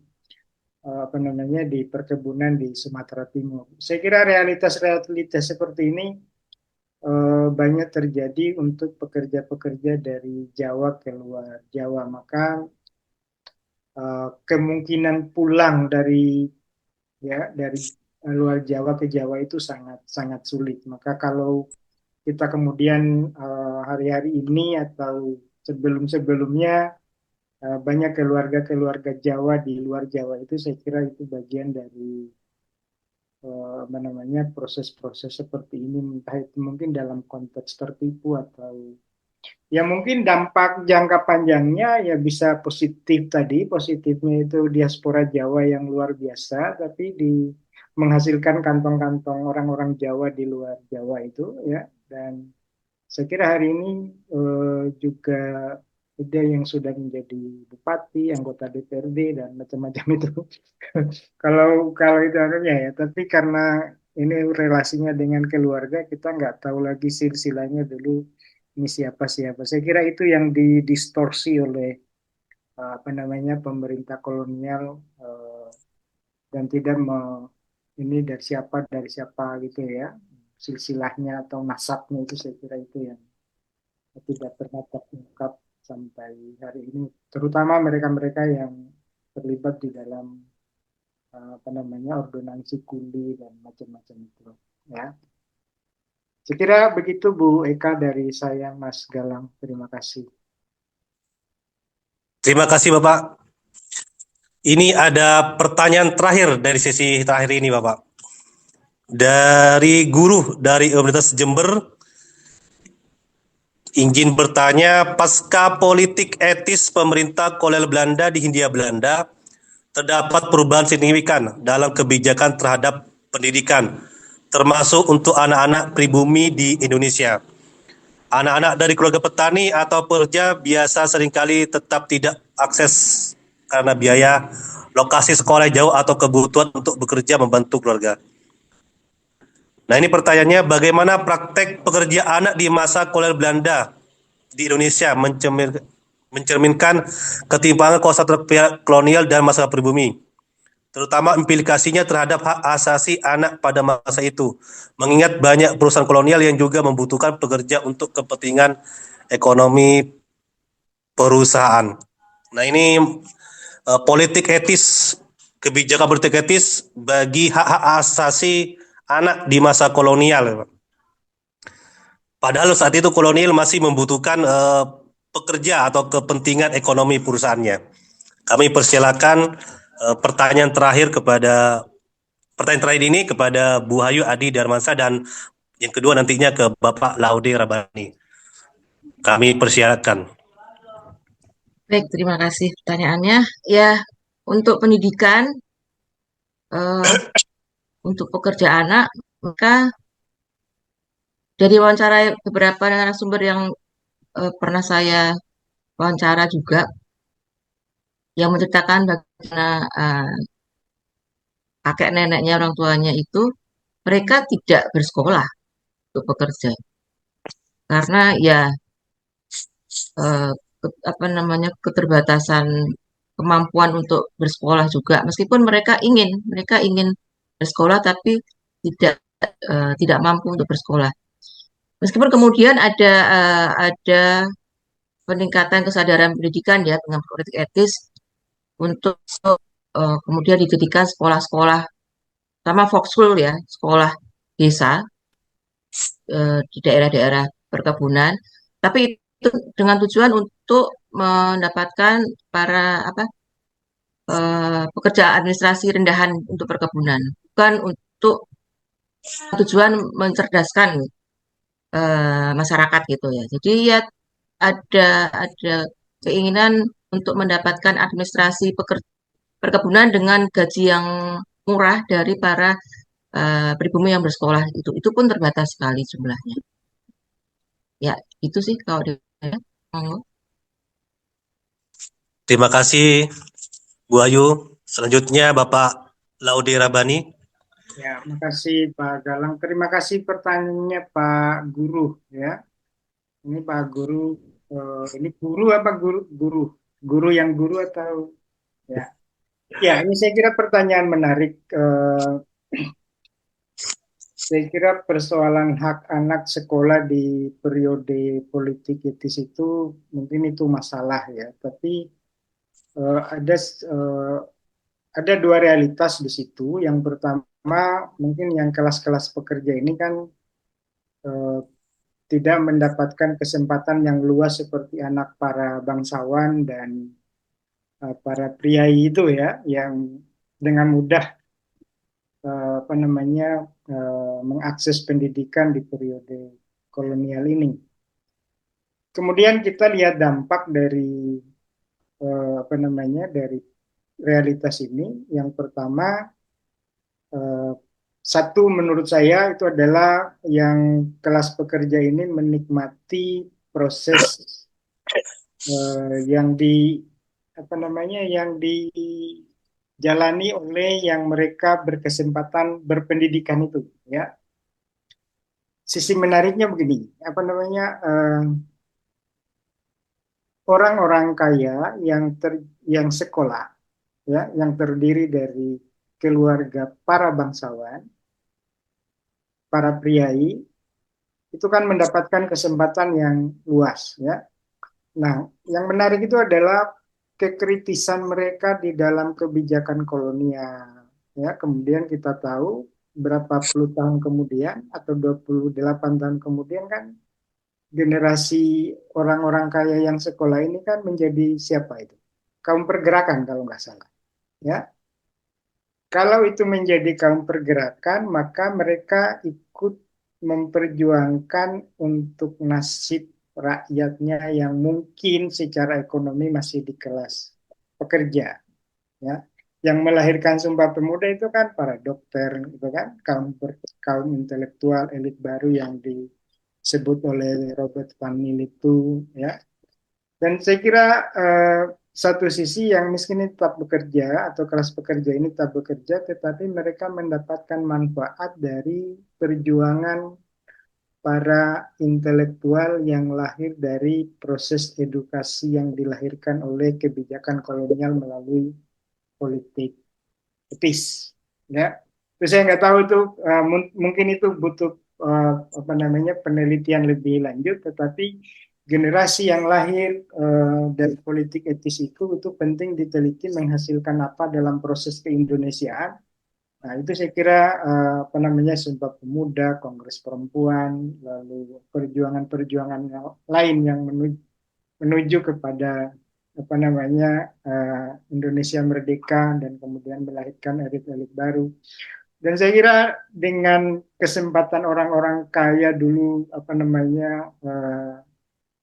apa namanya di perkebunan di Sumatera Timur. Saya kira realitas-realitas seperti ini banyak terjadi untuk pekerja-pekerja dari Jawa ke luar Jawa. Maka kemungkinan pulang dari luar Jawa ke Jawa itu sangat sangat sulit. Maka kalau kita kemudian hari-hari ini atau sebelum-sebelumnya banyak keluarga-keluarga Jawa di luar Jawa itu saya kira itu bagian dari apa namanya proses-proses seperti ini entah itu mungkin dalam konteks tertipu atau ya mungkin dampak jangka panjangnya ya bisa positif tadi positifnya itu diaspora Jawa yang luar biasa tapi menghasilkan kantong-kantong orang-orang Jawa di luar Jawa itu ya dan saya kira hari ini juga ada yang sudah menjadi bupati, anggota DPRD dan macam-macam itu. kalau itu anunya ya, tapi karena ini relasinya dengan keluarga kita nggak tahu lagi silsilahnya dulu ini siapa-siapa. Saya kira itu yang didistorsi oleh apa namanya pemerintah kolonial dan tidak ini dari siapa gitu ya silsilahnya atau nasabnya itu saya kira itu yang tidak pernah terungkap sampai hari ini, terutama mereka-mereka yang terlibat di dalam apa namanya ordonansi kuli dan macam-macam itu, ya. Saya kira begitu Bu Eka dari saya, Mas Galang. Terima kasih. Terima kasih Bapak. Ini ada pertanyaan terakhir dari sesi terakhir ini Bapak. Dari guru dari Universitas Jember, izin bertanya, pasca politik etis pemerintah kolonial Belanda di Hindia Belanda, terdapat perubahan signifikan dalam kebijakan terhadap pendidikan, termasuk untuk anak-anak pribumi di Indonesia. Anak-anak dari keluarga petani atau pekerja biasa seringkali tetap tidak akses karena biaya, lokasi sekolah jauh atau kebutuhan untuk bekerja membantu keluarga. Nah ini pertanyaannya, bagaimana praktek pekerja anak di masa kolonial Belanda di Indonesia mencerminkan ketimpangan kuasa kolonial dan masalah pribumi, terutama implikasinya terhadap hak asasi anak pada masa itu, mengingat banyak perusahaan kolonial yang juga membutuhkan pekerja untuk kepentingan ekonomi perusahaan. Nah, ini politik etis, kebijakan politik etis bagi hak-hak asasi anak di masa kolonial. Padahal saat itu kolonial masih membutuhkan pekerja atau kepentingan ekonomi perusahaannya. Kami persilakan pertanyaan terakhir ini kepada Bu Hayu Adi Darmansa, dan yang kedua nantinya ke Bapak Laude Rabani. Kami persilakan. Baik, terima kasih pertanyaannya. Ya, untuk pendidikan, eh, untuk pekerja anak, maka dari wawancara beberapa narasumber yang pernah saya wawancara juga, yang menceritakan bagaimana kakek neneknya, orang tuanya itu, mereka tidak bersekolah untuk bekerja. Karena ya eh, apa namanya, keterbatasan kemampuan untuk bersekolah juga. Meskipun mereka ingin bersekolah, tapi tidak tidak mampu untuk bersekolah. Meskipun kemudian ada peningkatan kesadaran pendidikan ya dengan politik etis untuk kemudian dijadikan sekolah-sekolah, sama folk school ya, sekolah desa di daerah-daerah perkebunan. Tapi itu dengan tujuan untuk mendapatkan para pekerja administrasi rendahan untuk perkebunan, bukan untuk tujuan mencerdaskan masyarakat gitu ya. Jadi ya ada keinginan untuk mendapatkan administrasi perkebunan dengan gaji yang murah dari para pribumi yang bersekolah itu. Itu pun terbatas sekali jumlahnya. Ya, itu sih kalau di monggo. Terima kasih Bu Ayu. Selanjutnya Bapak Laude Rabani. Ya, makasih Pak Galang. Terima kasih pertanyaannya Pak Guru ya. Ini Pak Guru, ini guru apa guru? Guru, guru yang guru atau ya? Ya, ini saya kira pertanyaan menarik. Saya kira persoalan hak anak sekolah di periode politik etis itu mungkin itu masalah ya. Tapi eh, ada eh, ada dua realitas di situ. Yang pertama mungkin yang kelas-kelas pekerja ini kan eh, tidak mendapatkan kesempatan yang luas seperti anak para bangsawan dan para priai itu ya, yang dengan mudah apa namanya mengakses pendidikan di periode kolonial ini. Kemudian kita lihat dampak dari apa namanya dari realitas ini. Yang pertama, eh, satu menurut saya itu adalah yang kelas pekerja ini menikmati proses yang di apa namanya yang dijalani oleh yang mereka berkesempatan berpendidikan itu ya. Sisi menariknya begini, apa namanya orang-orang kaya yang sekolah ya, yang terdiri dari keluarga para bangsawan, para priai, itu kan mendapatkan kesempatan yang luas ya. Nah, yang menarik itu adalah kekritisan mereka di dalam kebijakan kolonial. Ya, kemudian kita tahu berapa puluh tahun kemudian atau 28 tahun kemudian kan generasi orang-orang kaya yang sekolah ini kan menjadi siapa itu? Kaum pergerakan kalau nggak salah. Ya, kalau itu menjadi kaum pergerakan, maka mereka ikut memperjuangkan untuk nasib rakyatnya yang mungkin secara ekonomi masih di kelas pekerja, ya. Yang melahirkan Sumpah Pemuda itu kan para dokter, itu kan kaum intelektual elit baru yang disebut oleh Robert Van Mill itu, ya. Dan saya kira satu sisi yang miskin ini tetap bekerja atau kelas pekerja ini tetap bekerja, tetapi mereka mendapatkan manfaat dari perjuangan para intelektual yang lahir dari proses edukasi yang dilahirkan oleh kebijakan kolonial melalui politik etis. Ya, terus saya nggak tahu itu mungkin itu butuh apa namanya penelitian lebih lanjut, tetapi generasi yang lahir dari politik etis itu penting diteliti menghasilkan apa dalam proses keindonesiaan. Nah, itu saya kira apa namanya Sumpah Pemuda, Kongres Perempuan, lalu perjuangan-perjuangan yang lain yang menuju kepada apa namanya Indonesia merdeka dan kemudian melahirkan elit-elit baru. Dan saya kira dengan kesempatan orang-orang kaya dulu apa namanya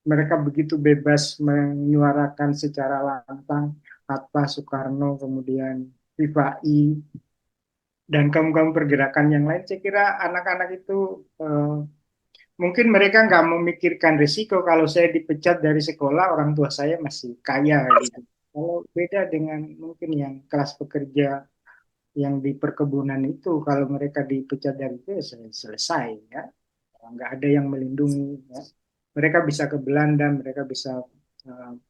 mereka begitu bebas menyuarakan secara lantang Hatta, Soekarno, kemudian Rifai dan kaum-kaum pergerakan yang lain. Saya kira anak-anak itu mungkin mereka nggak memikirkan risiko kalau saya dipecat dari sekolah, orang tua saya masih kaya gitu. Kalau beda dengan mungkin yang kelas pekerja yang di perkebunan itu, kalau mereka dipecat dari itu ya selesai ya, nggak ada yang melindungi. Ya. Mereka bisa ke Belanda, mereka bisa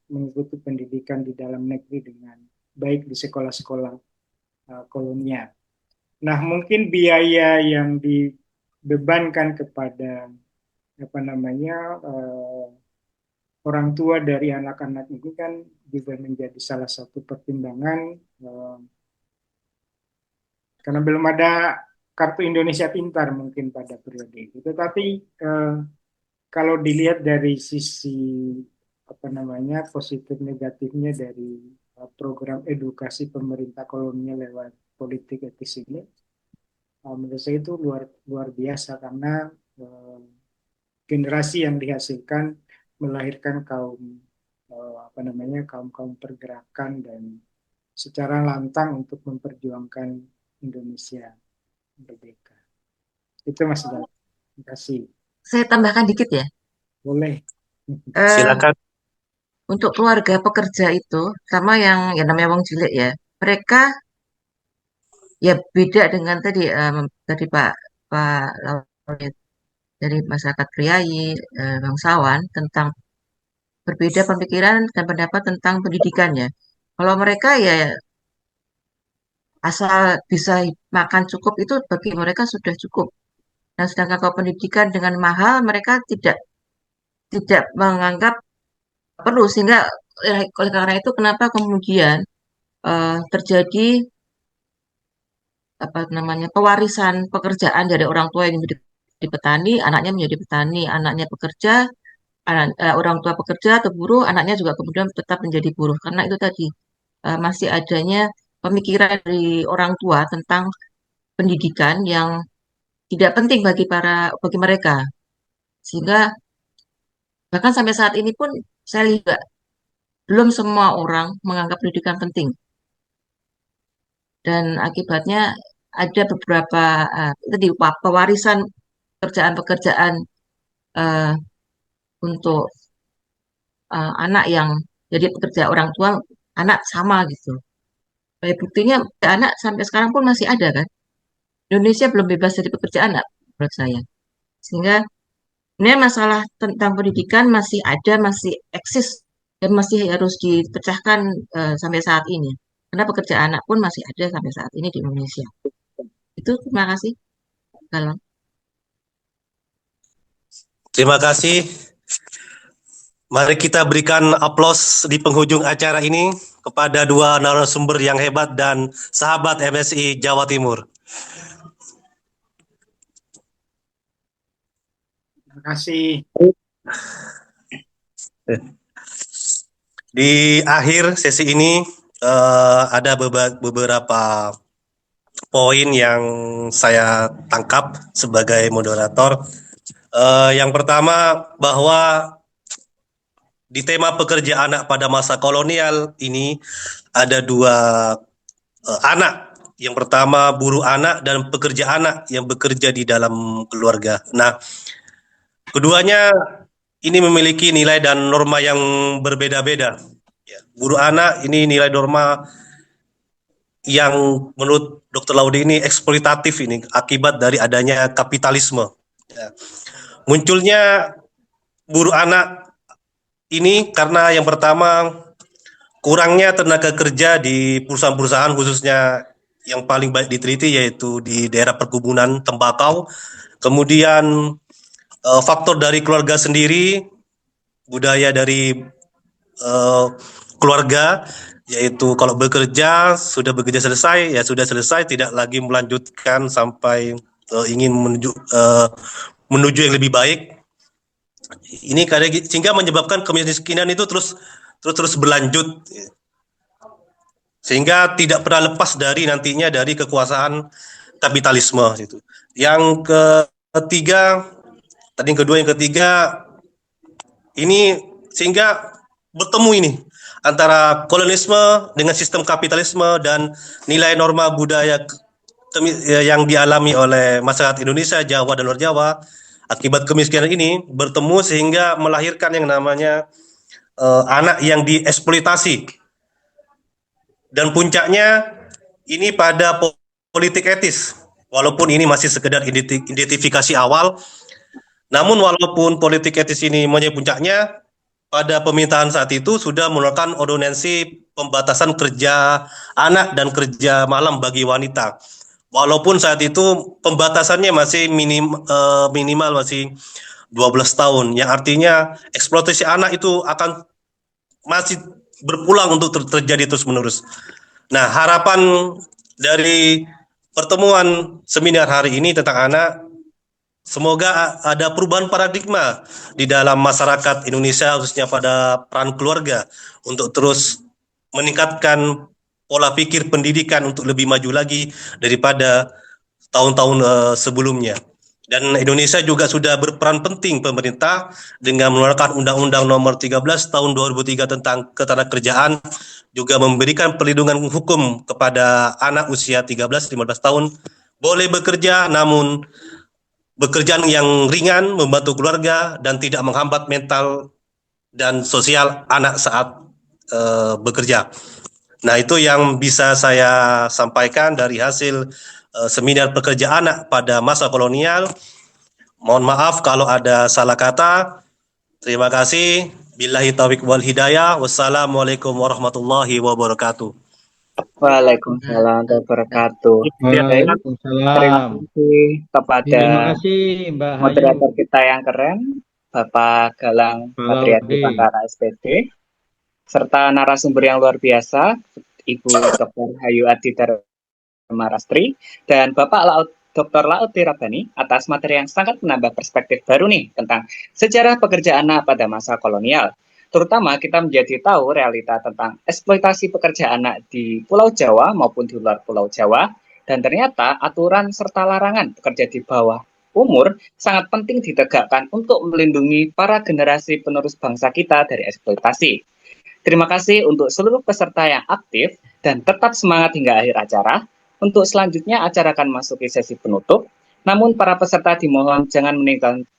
mengikuti pendidikan di dalam negeri dengan baik di sekolah-sekolah kolonial. Nah, mungkin biaya yang dibebankan kepada apa namanya orang tua dari anak-anak ini kan juga menjadi salah satu pertimbangan karena belum ada kartu Indonesia Pintar mungkin pada periode itu. Tetapi kalau dilihat dari sisi apa namanya positif negatifnya dari program edukasi pemerintah kolonial lewat politik etis ini, menurut saya itu luar biasa karena generasi yang dihasilkan melahirkan kaum apa namanya kaum pergerakan dan secara lantang untuk memperjuangkan Indonesia merdeka. Itu Mas Dal. Terima kasih. Saya tambahkan dikit ya. Boleh. Silakan. Untuk keluarga pekerja itu, sama yang namanya wong cilik ya, mereka ya beda dengan tadi Pak Laurel dari masyarakat priayi, bangsawan tentang berbeda pemikiran dan pendapat tentang pendidikannya. Kalau mereka ya asal bisa makan cukup itu bagi mereka sudah cukup. Nah, sedangkan kalau pendidikan dengan mahal mereka tidak menganggap perlu sehingga oleh karena itu kenapa kemudian terjadi apa namanya pewarisan pekerjaan dari orang tua yang menjadi petani, anaknya menjadi petani, anaknya pekerja, orang tua pekerja atau buruh, anaknya juga kemudian tetap menjadi buruh. Karena itu tadi masih adanya pemikiran dari orang tua tentang pendidikan yang tidak penting bagi mereka. Sehingga bahkan sampai saat ini pun saya lihat belum semua orang menganggap pendidikan penting. Dan akibatnya ada beberapa tadi pewarisan pekerjaan-pekerjaan uh, untuk anak yang jadi pekerja orang tua, anak sama gitu. Kayak buktinya anak sampai sekarang pun masih ada kan. Indonesia belum bebas dari pekerjaan anak menurut saya. Sehingga ini masalah tentang pendidikan masih ada, masih eksis dan masih harus dipecahkan sampai saat ini. Karena pekerjaan anak pun masih ada sampai saat ini di Indonesia. Itu terima kasih. Galang. Terima kasih. Mari kita berikan aplaus di penghujung acara ini kepada dua narasumber yang hebat dan sahabat MSI Jawa Timur. Terima kasih. Di akhir sesi ini ada beberapa poin yang saya tangkap sebagai moderator. Yang pertama bahwa di tema pekerja anak pada masa kolonial ini ada dua anak. Yang pertama buruh anak dan pekerja anak yang bekerja di dalam keluarga. Nah, keduanya ini memiliki nilai dan norma yang berbeda-beda. Ya, buruh anak ini nilai norma yang menurut Dr. Laude ini eksploitatif ini akibat dari adanya kapitalisme. Ya. Munculnya buruh anak ini karena yang pertama kurangnya tenaga kerja di perusahaan-perusahaan, khususnya yang paling baik diteliti yaitu di daerah perkebunan tembakau. Kemudian faktor dari keluarga sendiri, budaya dari keluarga, yaitu kalau bekerja sudah bekerja selesai ya sudah selesai, tidak lagi melanjutkan sampai ingin menuju yang lebih baik. Ini sehingga menyebabkan kemiskinan itu terus berlanjut, sehingga tidak pernah lepas dari nantinya dari kekuasaan kapitalisme itu. Yang ketiga, yang ketiga ini sehingga bertemu ini antara kolonialisme dengan sistem kapitalisme dan nilai norma budaya yang dialami oleh masyarakat Indonesia, Jawa dan luar Jawa akibat kemiskinan ini bertemu sehingga melahirkan yang namanya anak yang dieksploitasi. Dan puncaknya ini pada politik etis, walaupun ini masih sekedar identifikasi awal, namun walaupun politik etis ini menjadi puncaknya, pada pemerintahan saat itu sudah mengeluarkan ordonansi pembatasan kerja anak dan kerja malam bagi wanita. Walaupun saat itu pembatasannya masih minimal masih 12 tahun, yang artinya eksploitasi anak itu akan masih berpulang untuk terjadi terus-menerus. Nah, harapan dari pertemuan seminar hari ini tentang anak, semoga ada perubahan paradigma di dalam masyarakat Indonesia, khususnya pada peran keluarga, untuk terus meningkatkan pola pikir pendidikan untuk lebih maju lagi daripada tahun-tahun sebelumnya. Dan Indonesia juga sudah berperan penting pemerintah dengan mengeluarkan Undang-Undang Nomor 13 Tahun 2003 tentang Ketenagakerjaan, juga memberikan perlindungan hukum kepada anak usia 13-15 tahun boleh bekerja, namun bekerjaan yang ringan, membantu keluarga dan tidak menghambat mental dan sosial anak saat bekerja. Nah, itu yang bisa saya sampaikan dari hasil seminar pekerja anak pada masa kolonial. Mohon maaf kalau ada salah kata. Terima kasih. Billahi taufiq wal hidayah. Wassalamualaikum warahmatullahi wabarakatuh. Waalaikumsalam warahmatullahi wabarakatuh. Terima Waalaikumsalam. kasih kepada Terima kasih Mbak Hayu. moderator kita yang keren, Bapak Galang Patriadi Laude. Pantara SPD, serta narasumber yang luar biasa, Ibu Dr. Hayu Adi Marastri, dan Bapak Dr. Laut Tirabani atas materi yang sangat menambah perspektif baru nih tentang sejarah pekerja anak pada masa kolonial. Terutama kita menjadi tahu realita tentang eksploitasi pekerja anak di Pulau Jawa maupun di luar Pulau Jawa, dan ternyata aturan serta larangan pekerja di bawah umur sangat penting ditegakkan untuk melindungi para generasi penerus bangsa kita dari eksploitasi. Terima kasih untuk seluruh peserta yang aktif dan tetap semangat hingga akhir acara. Untuk selanjutnya acara akan memasuki sesi penutup. Namun para peserta dimohon jangan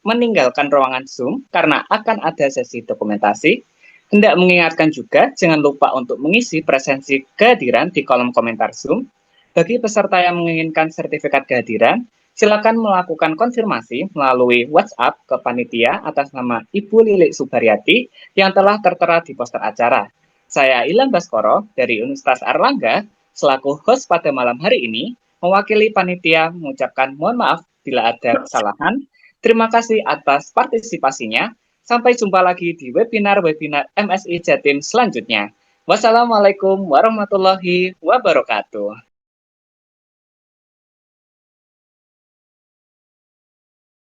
meninggalkan ruangan Zoom karena akan ada sesi dokumentasi. Hendak mengingatkan juga jangan lupa untuk mengisi presensi kehadiran di kolom komentar Zoom. Bagi peserta yang menginginkan sertifikat kehadiran, silakan melakukan konfirmasi melalui WhatsApp ke panitia atas nama Ibu Lilik Subaryati yang telah tertera di poster acara. Saya Ilham Baskoro dari Universitas Airlangga, selaku host pada malam hari ini, mewakili panitia mengucapkan mohon maaf bila ada kesalahan. Terima kasih atas partisipasinya. Sampai jumpa lagi di webinar-webinar MSI Jatim selanjutnya. Wassalamualaikum warahmatullahi wabarakatuh.